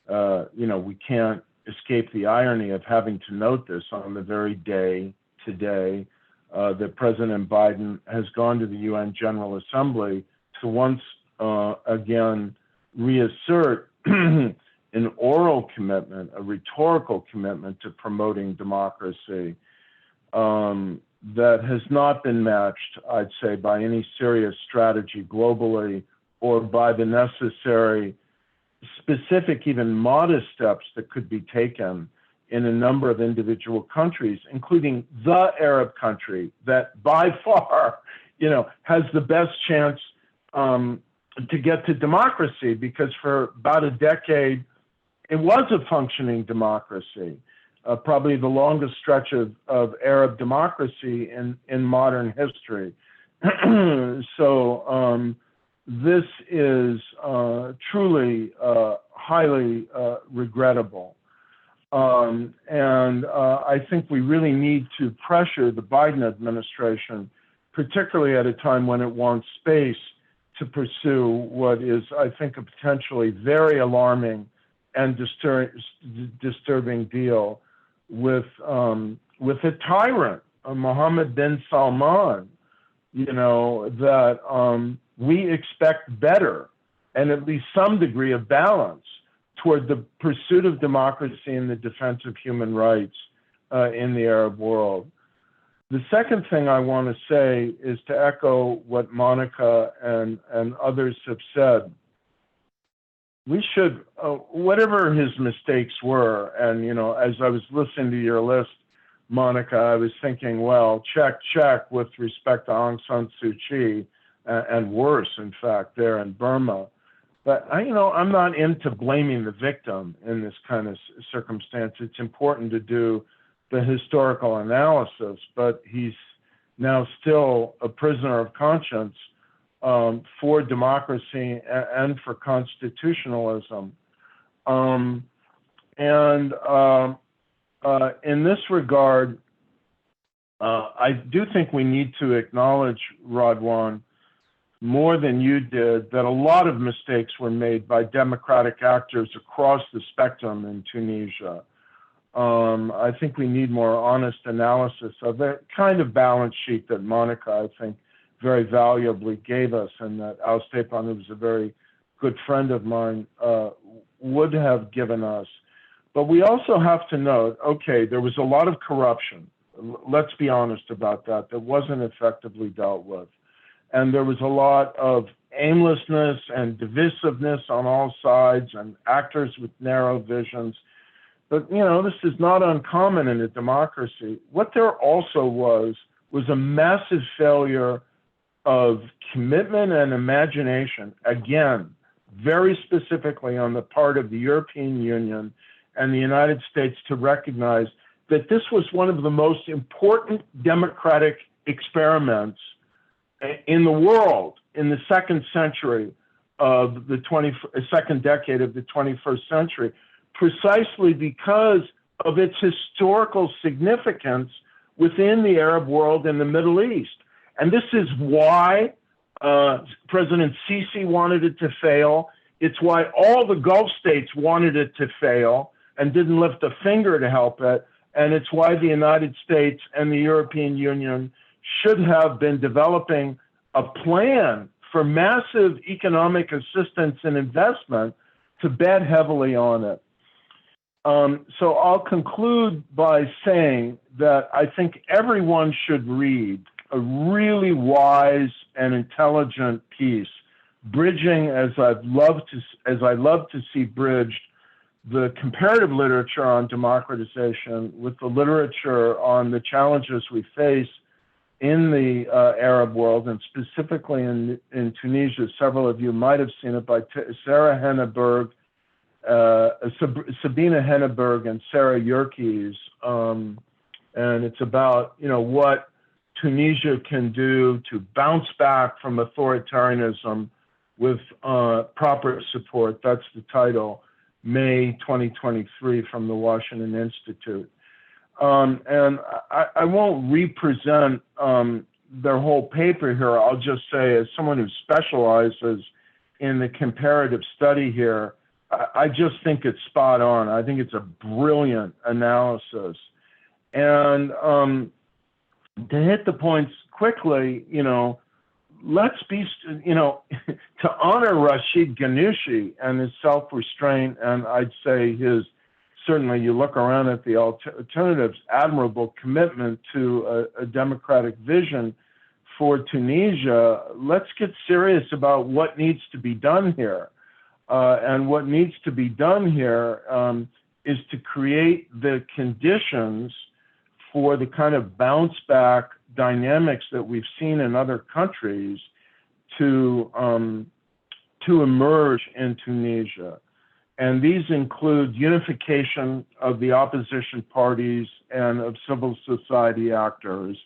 we can't escape the irony of having to note this on the very day today that President Biden has gone to the UN General Assembly to once again reassert an oral commitment, a rhetorical commitment to promoting democracy that has not been matched, I'd say, by any serious strategy globally or by the necessary specific, even modest steps that could be taken in a number of individual countries, including the Arab country that by far, has the best chance to get to democracy, because for about a decade, it was a functioning democracy, probably the longest stretch of Arab democracy in modern history. So this is truly highly regrettable. And I think we really need to pressure the Biden administration, particularly at a time when it wants space to pursue what is, I think, a potentially very alarming and disturbing deal with a tyrant, Mohammed bin Salman, that we expect better and at least some degree of balance toward the pursuit of democracy and the defense of human rights in the Arab world. The second thing I want to say is to echo what Monica and others have said. We should, whatever his mistakes were, and as I was listening to your list, Monica, I was thinking, well, check with respect to Aung San Suu Kyi, and worse, in fact, there in Burma. But I'm not into blaming the victim in this kind of circumstance. It's important to do the historical analysis, but he's now still a prisoner of conscience for democracy and for constitutionalism. In this regard, I do think we need to acknowledge, Radwan, more than you did, that a lot of mistakes were made by democratic actors across the spectrum in Tunisia. I think we need more honest analysis of the kind of balance sheet that Monica, I think, very valuably gave us, and that Al Stepan, who was a very good friend of mine, would have given us. But we also have to note, okay, there was a lot of corruption. Let's be honest about that. That wasn't effectively dealt with. And there was a lot of aimlessness and divisiveness on all sides and actors with narrow visions. But, this is not uncommon in a democracy. What there also was a massive failure of commitment and imagination, again, very specifically on the part of the European Union and the United States, to recognize that this was one of the most important democratic experiments in the world in the second century of the second decade of the 21st century, precisely because of its historical significance within the Arab world and the Middle East. And this is why President Sisi wanted it to fail. It's why all the Gulf states wanted it to fail and didn't lift a finger to help it. And it's why the United States and the European Union should have been developing a plan for massive economic assistance and investment to bet heavily on it. So I'll conclude by saying that I think everyone should read a really wise and intelligent piece, bridging, as I love to see bridged, the comparative literature on democratization with the literature on the challenges we face in the Arab world, and specifically in Tunisia. Several of you might have seen it by Sabina Henneberg and Sarah Yerkes, and it's about what Tunisia can do to bounce back from authoritarianism with proper support. That's the title, May 2023, from the Washington Institute. And I won't represent their whole paper here. I'll just say, as someone who specializes in the comparative study here, I just think it's spot on. I think it's a brilliant analysis. And to hit the points quickly, let's be, to honor Rached Ghannouchi and his self-restraint, and I'd say certainly you look around at the alternatives, admirable commitment to a democratic vision for Tunisia, let's get serious about what needs to be done here. And what needs to be done here is to create the conditions for the kind of bounce back dynamics that we've seen in other countries to emerge in Tunisia. And these include unification of the opposition parties and of civil society actors.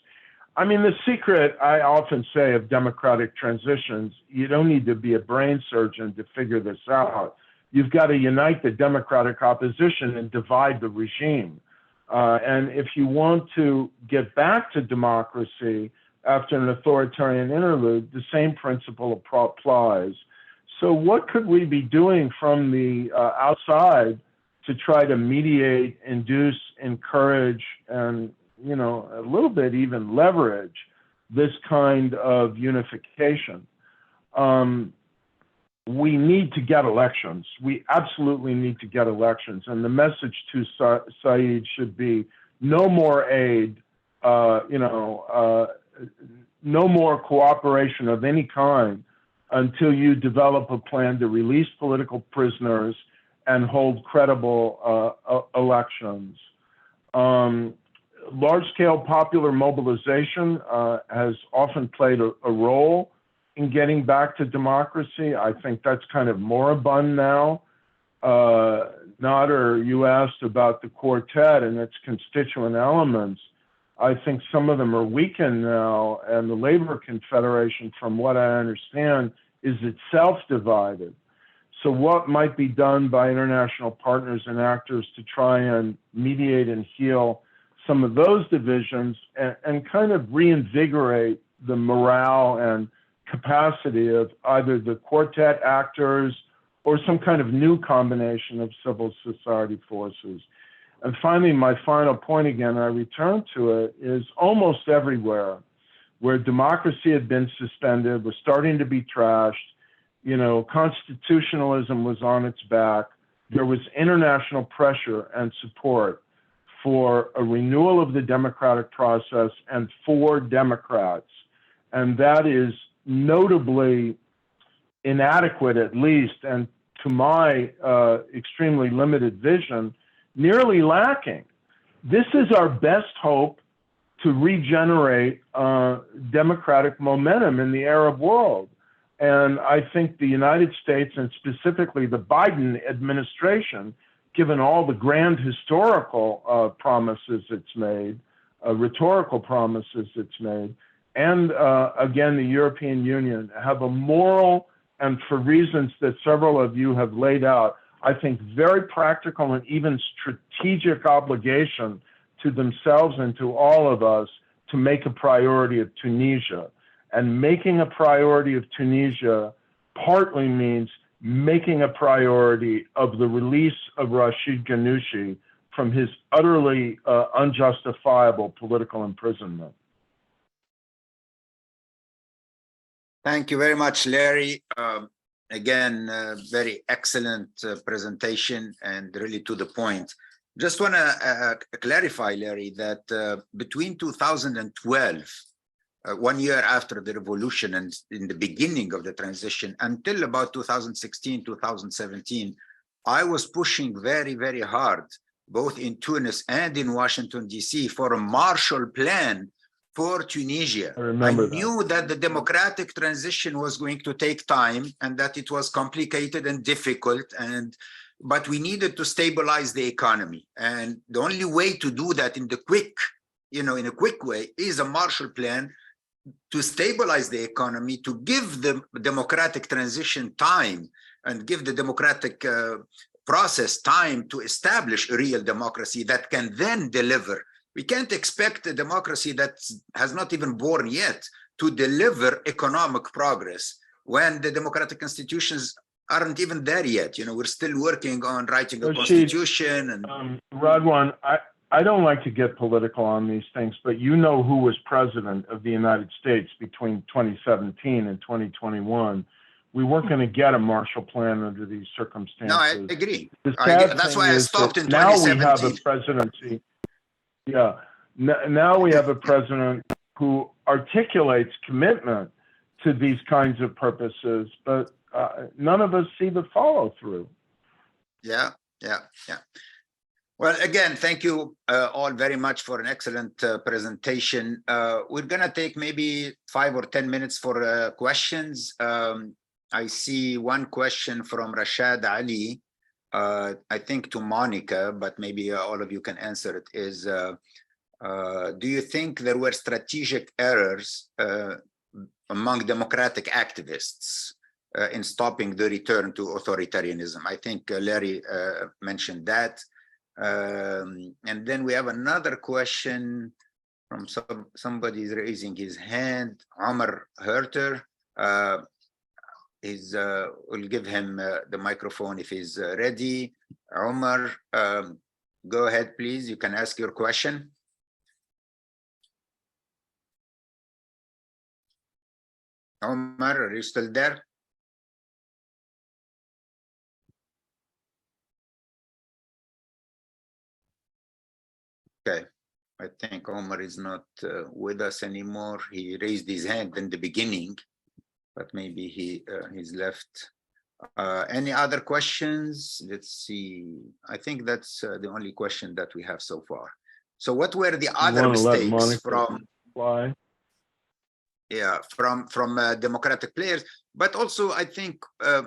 I mean, the secret, I often say, of democratic transitions, you don't need to be a brain surgeon to figure this out. You've got to unite the democratic opposition and divide the regime. And if you want to get back to democracy after an authoritarian interlude, the same principle applies. So what could we be doing from the outside to try to mediate, induce, encourage, and, you know, a little bit even leverage this kind of unification? We need to get elections. We absolutely need to get elections. And the message to Saeed should be no more aid, no more cooperation of any kind until you develop a plan to release political prisoners and hold credible elections. Large-scale popular mobilization has often played a role in getting back to democracy. I think that's kind of moribund now. Nader, you asked about the quartet and its constituent elements. I think some of them are weakened now, and the Labor Confederation, from what I understand, is itself divided. So what might be done by international partners and actors to try and mediate and heal some of those divisions and kind of reinvigorate the morale and capacity of either the quartet actors or some kind of new combination of civil society forces. And finally, my final point again, I return to it, is almost everywhere where democracy had been suspended, was starting to be trashed, you know, constitutionalism was on its back, there was international pressure and support for a renewal of the democratic process and for Democrats. And that is notably inadequate, at least, and to my extremely limited vision, nearly lacking. This is our best hope to regenerate democratic momentum in the Arab world. And I think the United States, and specifically the Biden administration, given all the grand historical promises it's made, rhetorical promises it's made, and again, the European Union have a moral, and for reasons that several of you have laid out, I think very practical and even strategic obligation to themselves and to all of us to make a priority of Tunisia. And making a priority of Tunisia partly means making a priority of the release of Rached Ghannouchi from his utterly unjustifiable political imprisonment. Thank you very much, Larry. Again, very excellent presentation and really to the point. Just want to clarify, Larry, that between 2012, 1 year after the revolution and in the beginning of the transition, until about 2016, 2017, I was pushing very, very hard, both in Tunis and in Washington, D.C., for a Marshall Plan for Tunisia. I knew that the democratic transition was going to take time and that it was complicated and difficult, but we needed to stabilize the economy. And the only way to do that in a quick way is a Marshall Plan to stabilize the economy, to give the democratic transition time and give the democratic process time to establish a real democracy that can then deliver. We can't expect a democracy that has not even born yet to deliver economic progress when the democratic institutions aren't even there yet. You know, we're still working on writing a constitution. And Radwan, I don't like to get political on these things, but you know who was president of the United States between 2017 and 2021. We weren't going to get a Marshall Plan under these circumstances. No, I agree. That's why I stopped in 2017. Now we have a presidency. Yeah. Now we have a president who articulates commitment to these kinds of purposes, but none of us see the follow through. Yeah. Well, again, thank you all very much for an excellent presentation. We're going to take maybe 5 or 10 minutes for questions. I see one question from Rashad Ali, I think to Monica, but maybe all of you can answer it, is do you think there were strategic errors among democratic activists in stopping the return to authoritarianism? I think Larry mentioned that. And then we have another question from somebody's raising his hand, Omar Herter. we'll give him the microphone if he's ready. Omar, go ahead, please. You can ask your question. Omar, are you still there? Okay, I think Omar is not with us anymore. He raised his hand in the beginning, but maybe he's left. Any other questions? Let's see. I think that's the only question that we have so far. So what were the other mistakes from democratic players? But also, I think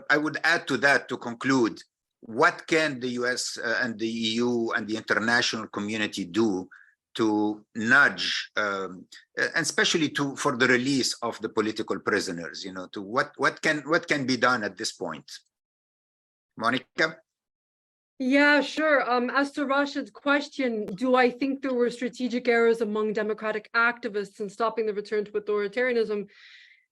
I would add to that to conclude, what can the US and the EU and the international community do to nudge, and especially for the release of the political prisoners? You know, to what can be done at this point? Monica? Yeah, sure. As to Rashed's question, do I think there were strategic errors among democratic activists in stopping the return to authoritarianism?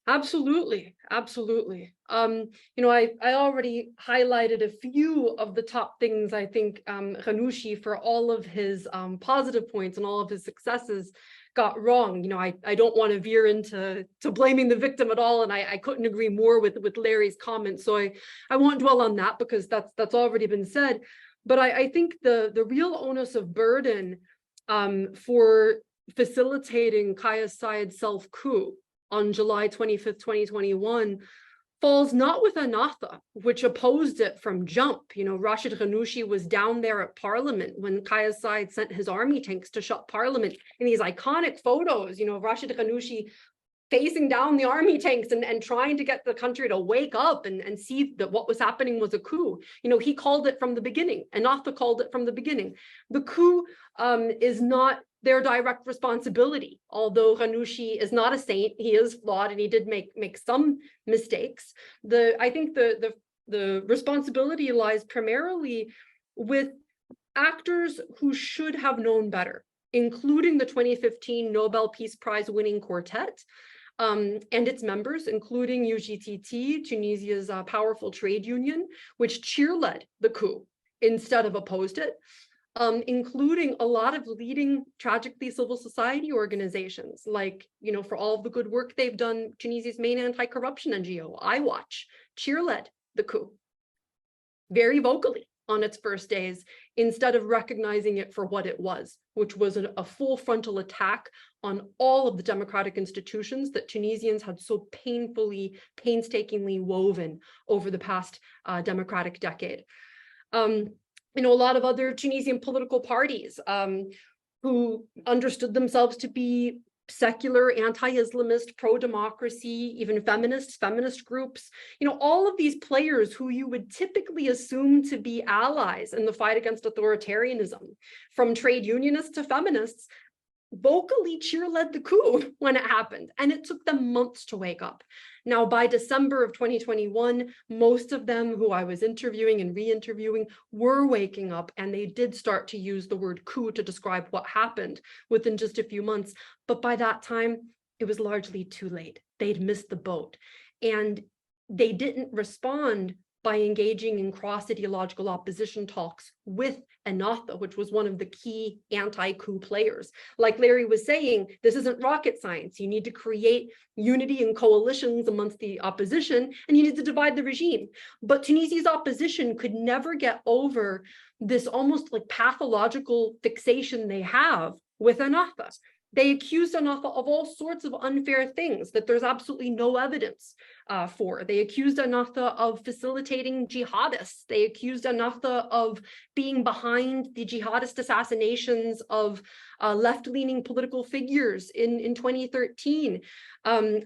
Absolutely, absolutely. You know, I already highlighted a few of the top things I think Ghannouchi, for all of his positive points and all of his successes, got wrong. You know, I don't want to veer into blaming the victim at all, and I couldn't agree more with Larry's comments. So I won't dwell on that because that's already been said. But I think the real onus of burden for facilitating Kais Saied's self-coup on July 25th, 2021, falls not with Ennahda, which opposed it from jump. You know, Rached Ghannouchi was down there at Parliament when Kais Saied sent his army tanks to shut Parliament. In these iconic photos, you know, Rached Ghannouchi facing down the army tanks and trying to get the country to wake up and see that what was happening was a coup. You know, he called it from the beginning. Ennahda called it from the beginning. The coup is not their direct responsibility. Although Ghannouchi is not a saint, he is flawed and he did make some mistakes. I think the responsibility lies primarily with actors who should have known better, including the 2015 Nobel Peace Prize winning quartet and its members, including UGTT, Tunisia's powerful trade union, which cheerled the coup instead of opposed it. Including a lot of leading, tragically, civil society organizations, like, you know, for all of the good work they've done, Tunisia's main anti-corruption NGO, iWatch, cheerled the coup very vocally on its first days, instead of recognizing it for what it was, which was a full frontal attack on all of the democratic institutions that Tunisians had so painstakingly woven over the past democratic decade. You know, a lot of other Tunisian political parties who understood themselves to be secular, anti-Islamist, pro-democracy, even feminist groups, you know, all of these players who you would typically assume to be allies in the fight against authoritarianism, from trade unionists to feminists, vocally cheerled the coup when it happened, and it took them months to wake up. Now, by December of 2021, most of them who I was interviewing and re-interviewing were waking up, and they did start to use the word coup to describe what happened within just a few months. But by that time, it was largely too late. They'd missed the boat, and they didn't respond by engaging in cross-ideological opposition talks with Ennahda, which was one of the key anti-coup players. Like Larry was saying, this isn't rocket science. You need to create unity and coalitions amongst the opposition, and you need to divide the regime. But Tunisia's opposition could never get over this almost like pathological fixation they have with Ennahda. They accused Ennahda of all sorts of unfair things that there's absolutely no evidence for. They accused Ennahda of facilitating jihadists. They accused Ennahda of being behind the jihadist assassinations of left-leaning political figures in 2013.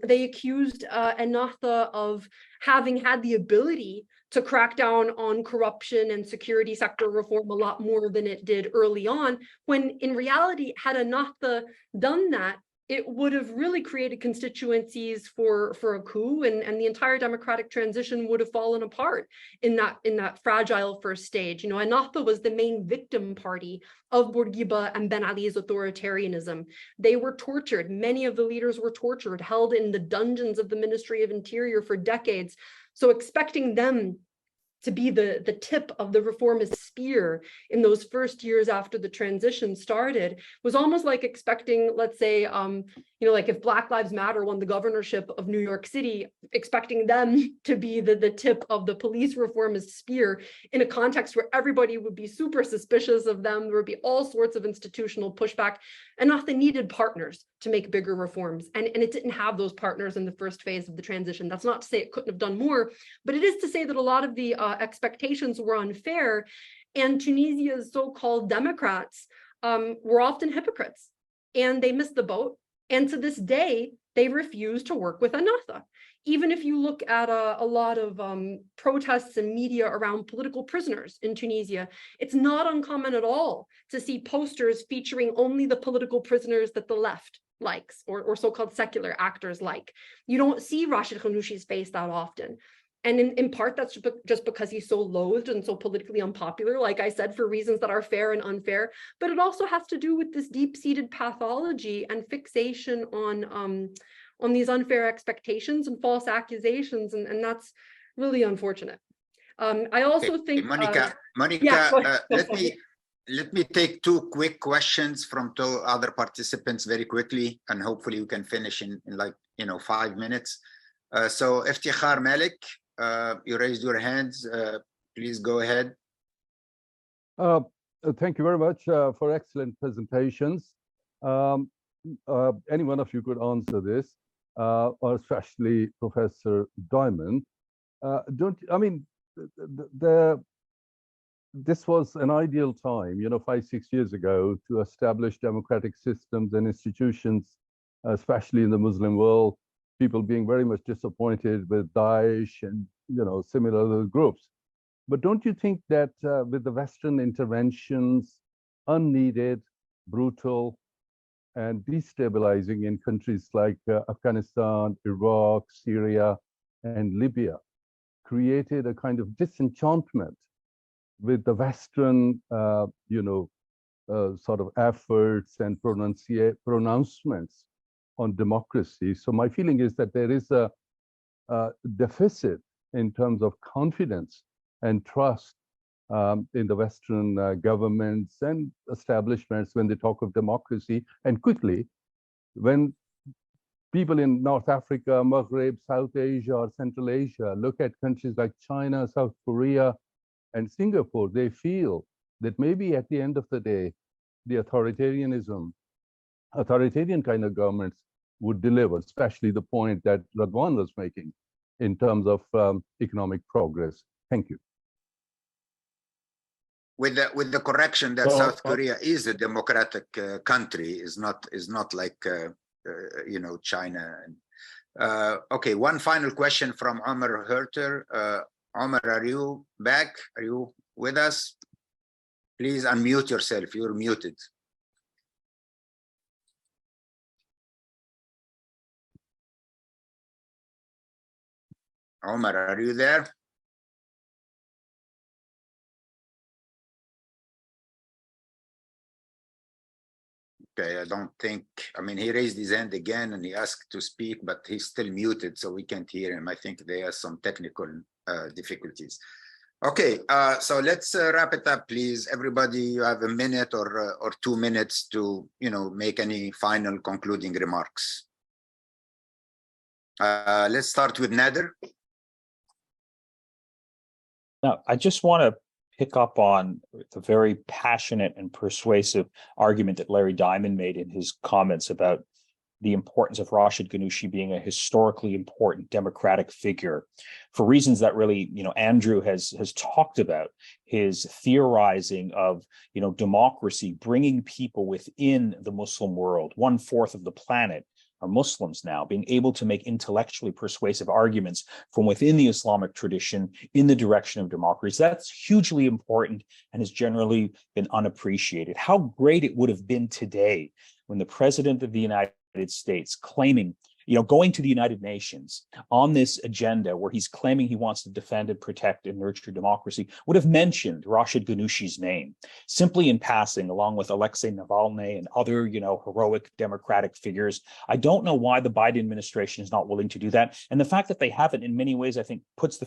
They accused Ennahda of having had the ability to crack down on corruption and security sector reform a lot more than it did early on, when in reality, had Ennahda done that, it would have really created constituencies for a coup, and the entire democratic transition would have fallen apart in that fragile first stage. You know, Ennahda was the main victim party of Bourguiba and Ben Ali's authoritarianism. They were tortured. Many of the leaders were tortured, held in the dungeons of the Ministry of Interior for decades. So expecting them to be the tip of the reformist spear in those first years after the transition started was almost like expecting, let's say, like if Black Lives Matter won the governorship of New York City, expecting them to be the tip of the police reformist spear in a context where everybody would be super suspicious of them. There would be all sorts of institutional pushback, and often needed partners to make bigger reforms. And it didn't have those partners in the first phase of the transition. That's not to say it couldn't have done more, but it is to say that a lot of the expectations were unfair, and Tunisia's so-called Democrats were often hypocrites, and they missed the boat. And to this day, they refuse to work with Ennahda. Even if you look at a lot of protests and media around political prisoners in Tunisia, it's not uncommon at all to see posters featuring only the political prisoners that the left likes, or so-called secular actors like. You don't see Rached Ghannouchi's face that often. And in part, that's just because he's so loathed and so politically unpopular, like I said, for reasons that are fair and unfair. But it also has to do with this deep-seated pathology and fixation on these unfair expectations and false accusations, and that's really unfortunate. I also think Monica, yeah, let me take two quick questions from two other participants very quickly, and hopefully we can finish in like 5 minutes. So Iftikhar Malik, you raised your hands. Please go ahead. Thank you very much for excellent presentations. Any one of you could answer this, or especially Professor Diamond. This was an ideal time, 5-6 years ago, to establish democratic systems and institutions, especially in the Muslim world. People being very much disappointed with Daesh and similar groups. But don't you think that with the Western interventions, unneeded, brutal, and destabilizing in countries like Afghanistan, Iraq, Syria, and Libya, created a kind of disenchantment with the Western, sort of efforts and pronouncements on democracy? So my feeling is that there is a deficit in terms of confidence and trust in the Western governments and establishments when they talk of democracy. And quickly, when people in North Africa, Maghreb, South Asia, or Central Asia look at countries like China, South Korea, and Singapore, they feel that maybe at the end of the day, the authoritarian kind of governments would deliver, especially the point that Radwan was making in terms of economic progress. Thank you. With the correction that South Korea is a democratic country, is not like China. Okay, one final question from Omar Herter. Omar, are you back? Are you with us? Please unmute yourself. You're muted. Omar, are you there? Okay, I don't think, he raised his hand again and he asked to speak, but he's still muted, so we can't hear him. I think there are some technical difficulties. Okay, so let's wrap it up, please. Everybody, you have a minute or 2 minutes to, make any final concluding remarks. Let's start with Nader. Now, I just want to pick up on the very passionate and persuasive argument that Larry Diamond made in his comments about the importance of Rached Ghannouchi being a historically important democratic figure, for reasons that really, Andrew has talked about, his theorizing of, democracy, bringing people within the Muslim world. 1/4 of the planet are Muslims now, being able to make intellectually persuasive arguments from within the Islamic tradition in the direction of democracy. That's hugely important and has generally been unappreciated. How great it would have been today when the President of the United States, claiming, going to the United Nations on this agenda where he's claiming he wants to defend and protect and nurture democracy would have mentioned Rached Ghannouchi's name simply in passing, along with Alexei Navalny and other, heroic democratic figures. I don't know why the Biden administration is not willing to do that. And the fact that they haven't, in many ways, I think puts the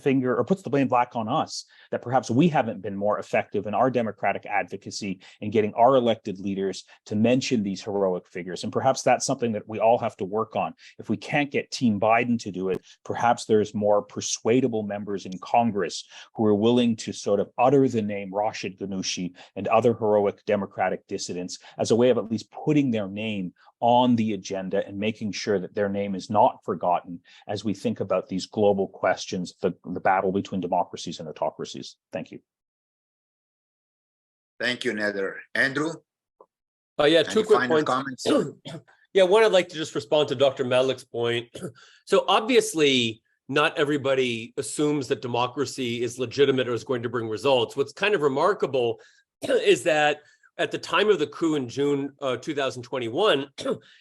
blame back on us, that perhaps we haven't been more effective in our democratic advocacy in getting our elected leaders to mention these heroic figures. And perhaps that's something that we all have to work on. If we can't get Team Biden to do it, perhaps there's more persuadable members in Congress who are willing to sort of utter the name Rached Ghannouchi and other heroic democratic dissidents as a way of at least putting their name on the agenda and making sure that their name is not forgotten as we think about these global questions, the battle between democracies and autocracies. Thank you. Thank you, Nader. Andrew? Yeah, two quick final points. Comments? Yeah, one, I'd like to just respond to Dr. Malik's point. So obviously, not everybody assumes that democracy is legitimate or is going to bring results. What's kind of remarkable is that at the time of the coup in June 2021,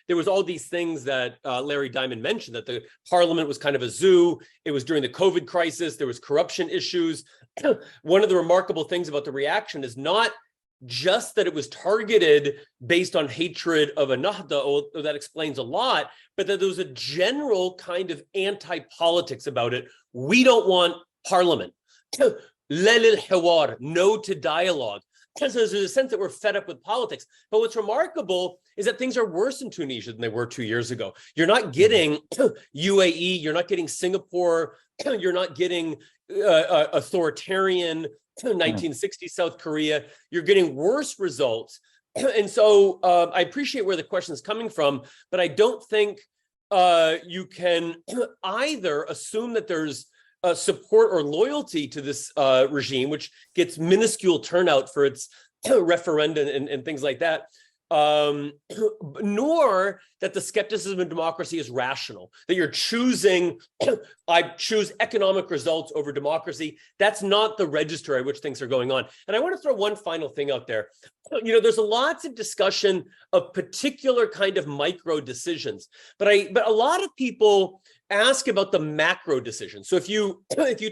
there was all these things that Larry Diamond mentioned, that the parliament was kind of a zoo. It was during the COVID crisis. There was corruption issues. One of the remarkable things about the reaction is not just that it was targeted based on hatred of Ennahda, although that explains a lot, but that there was a general kind of anti-politics about it. We don't want parliament. No to dialogue. So there's a sense that we're fed up with politics. But what's remarkable is that things are worse in Tunisia than they were 2 years ago. You're not getting UAE, you're not getting Singapore, you're not getting authoritarian 1960 South Korea. You're getting worse results. And so I appreciate where the question is coming from, but I don't think you can either assume that there's support or loyalty to this regime, which gets minuscule turnout for its referenda and things like that, nor that the skepticism of democracy is rational, that you're choosing, I choose economic results over democracy. That's not the register at which things are going on. And I want to throw one final thing out there. There's lots of discussion of particular kind of micro decisions, but a lot of people ask about the macro decision. So if you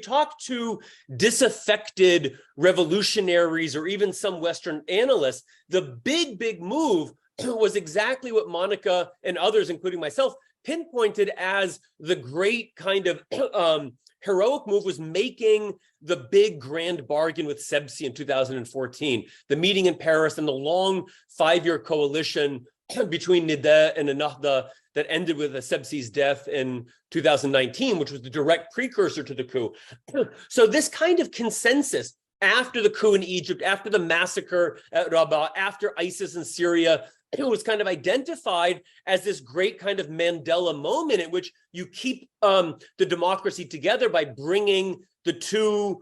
talk to disaffected revolutionaries or even some Western analysts, the big move was exactly what Monica and others, including myself, pinpointed as the great kind of heroic move, was making the big grand bargain with Sebsi in 2014, the meeting in Paris and the long 5-year coalition between Nida and Ennahda that ended with Sebsi's death in 2019, which was the direct precursor to the coup. So this kind of consensus after the coup in Egypt, after the massacre at Rabaa, after ISIS in Syria, it was kind of identified as this great kind of Mandela moment in which you keep the democracy together by bringing the two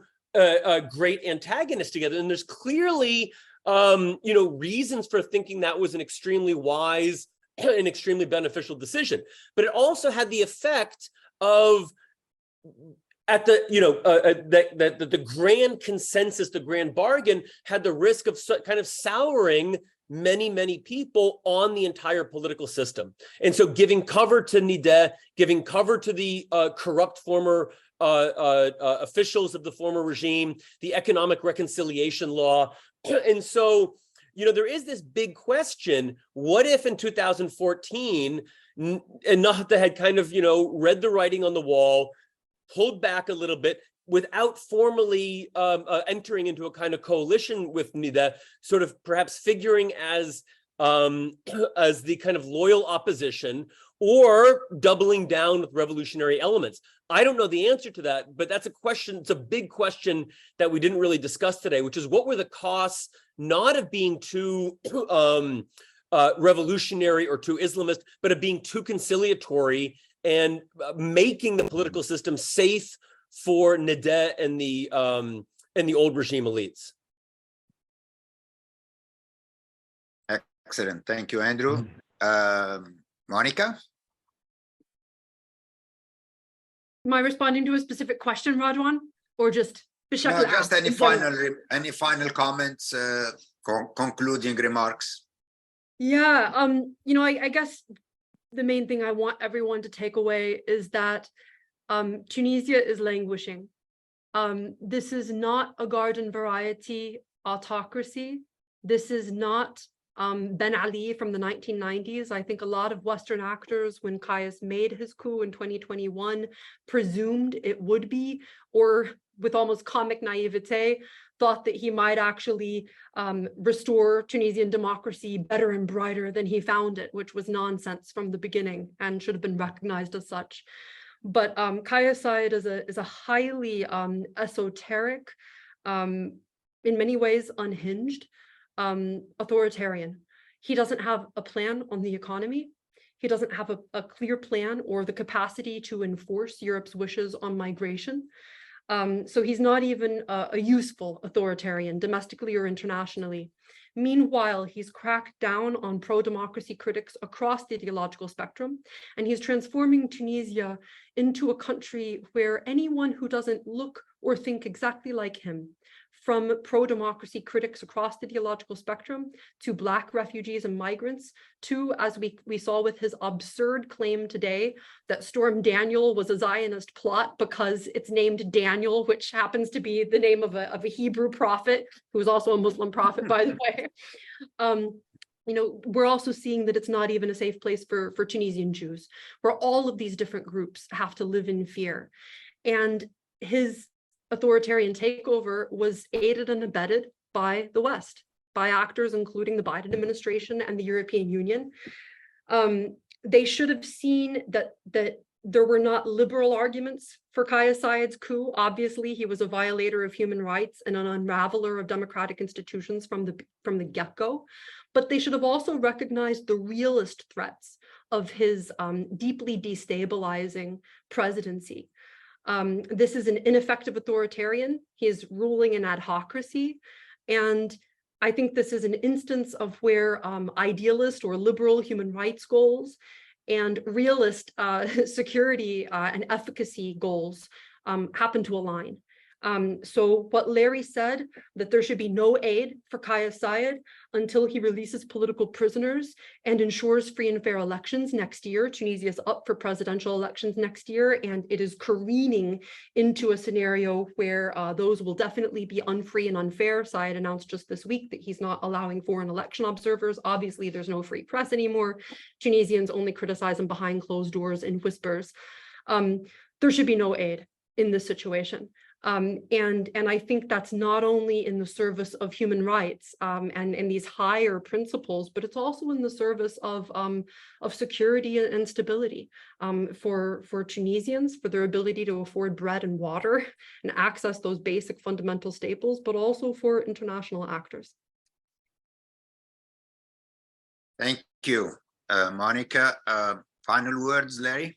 great antagonists together. And there's clearly reasons for thinking that was an extremely wise and extremely beneficial decision. But it also had the effect of, at the the grand consensus, the grand bargain, had the risk of kind of souring many people on the entire political system. And so giving cover to Nida, giving cover to the corrupt former officials of the former regime, the economic reconciliation law. And so, there is this big question: what if in 2014, Ennahda had kind of, read the writing on the wall, pulled back a little bit without formally entering into a kind of coalition with Nida, sort of perhaps figuring as the kind of loyal opposition, or doubling down with revolutionary elements? I don't know the answer to that, but that's a question. It's a big question that we didn't really discuss today, which is what were the costs, not of being too revolutionary or too Islamist, but of being too conciliatory and making the political system safe for Nida and the old regime elites. Excellent. Thank you, Andrew. Monica? Am I responding to a specific question, Radwan, or just No, just any final comments, concluding remarks? Yeah, I guess the main thing I want everyone to take away is that Tunisia is languishing. This is not a garden variety autocracy. This is not Ben Ali from the 1990s. I think a lot of Western actors, when Kais made his coup in 2021, presumed it would be, or with almost comic naivete, thought that he might actually restore Tunisian democracy better and brighter than he found it, which was nonsense from the beginning and should have been recognized as such. But Kais Saied is a highly esoteric, in many ways unhinged, authoritarian. He doesn't have a plan on the economy. He doesn't have a clear plan or the capacity to enforce Europe's wishes on migration. So he's not even a useful authoritarian, domestically or internationally. Meanwhile, he's cracked down on pro-democracy critics across the ideological spectrum, and he's transforming Tunisia into a country where anyone who doesn't look or think exactly like him, from pro-democracy critics across the ideological spectrum to Black refugees and migrants, to, as we saw with his absurd claim today, that Storm Daniel was a Zionist plot because it's named Daniel, which happens to be the name of a Hebrew prophet, who was also a Muslim prophet, by the way. You know, we're also seeing that it's not even a safe place for Tunisian Jews, where all of these different groups have to live in fear. And his authoritarian takeover was aided and abetted by the West, by actors including the Biden administration and the European Union. They should have seen that there were not liberal arguments for Kais Saied's coup. Obviously, he was a violator of human rights and an unraveler of democratic institutions from the get-go. But they should have also recognized the realist threats of his deeply destabilizing presidency. This is an ineffective authoritarian. He is ruling an adhocracy. And I think this is an instance of where idealist or liberal human rights goals and realist security and efficacy goals happen to align. So what Larry said, that there should be no aid for Kais Saied until he releases political prisoners and ensures free and fair elections next year. Tunisia is up for presidential elections next year, and it is careening into a scenario where those will definitely be unfree and unfair. Saied announced just this week that he's not allowing foreign election observers. Obviously, there's no free press anymore. Tunisians only criticize him behind closed doors in whispers. There should be no aid in this situation. And I think that's not only in the service of human rights and these higher principles, but it's also in the service of security and stability for Tunisians, for their ability to afford bread and water and access those basic fundamental staples, but also for international actors. Thank you, Monica. Final words, Larry?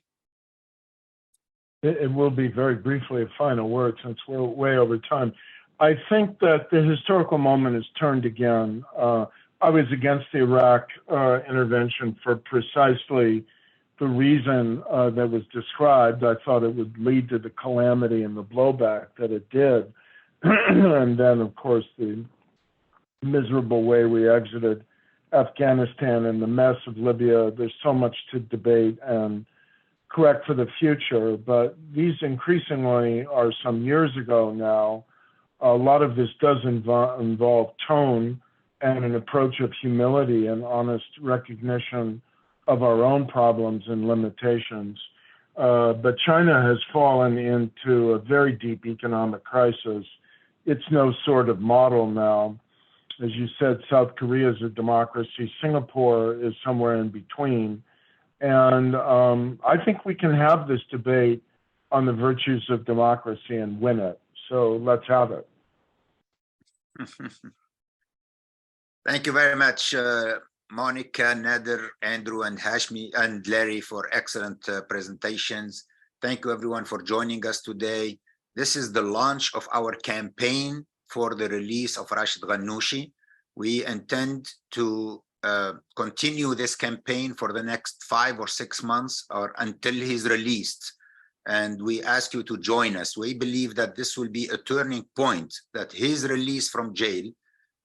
It will be very briefly a final word since we're way over time. I think that the historical moment has turned again. I was against the Iraq intervention for precisely the reason that was described. I thought it would lead to the calamity and the blowback that it did. And then, of course, the miserable way we exited Afghanistan and the mess of Libya. There's so much to debate and correct for the future, but these increasingly are some years ago now. A lot of this does involve tone and an approach of humility and honest recognition of our own problems and limitations. But China has fallen into a very deep economic crisis. It's no sort of model now. As you said, South Korea is a democracy. Singapore is somewhere in between. And I think we can have this debate on the virtues of democracy and win it. So let's have it. Thank you very much, Monica, Nader, Andrew, and Hashmi, and Larry for excellent presentations. Thank you, everyone, for joining us today. This is the launch of our campaign for the release of Rached Ghannouchi. We intend to continue this campaign for the next 5 or 6 months or until he's released. And we ask you to join us. We believe that this will be a turning point, that his release from jail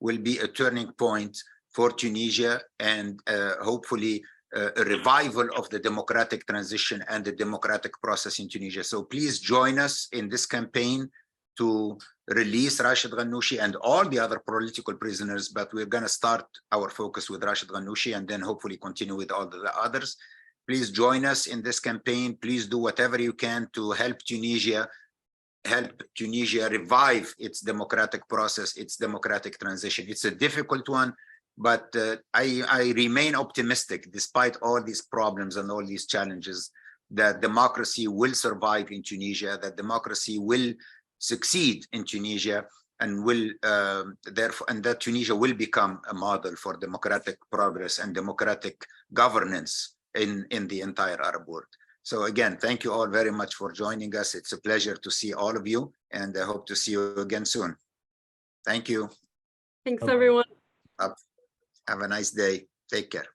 will be a turning point for Tunisia and hopefully a revival of the democratic transition and the democratic process in Tunisia. So please join us in this campaign to release Rached Ghannouchi and all the other political prisoners, but we're going to start our focus with Rached Ghannouchi and then hopefully continue with all the others. Please join us in this campaign. Please do whatever you can to help Tunisia revive its democratic process, its democratic transition. It's a difficult one, but I remain optimistic despite all these problems and all these challenges that democracy will survive in Tunisia, that democracy will succeed in Tunisia, and will therefore, and that Tunisia will become a model for democratic progress and democratic governance in the entire Arab world. So again, thank you all very much for joining us. It's a pleasure to see all of you, and I hope to see you again soon. Thank you. Thanks, everyone. Have a nice day. Take care.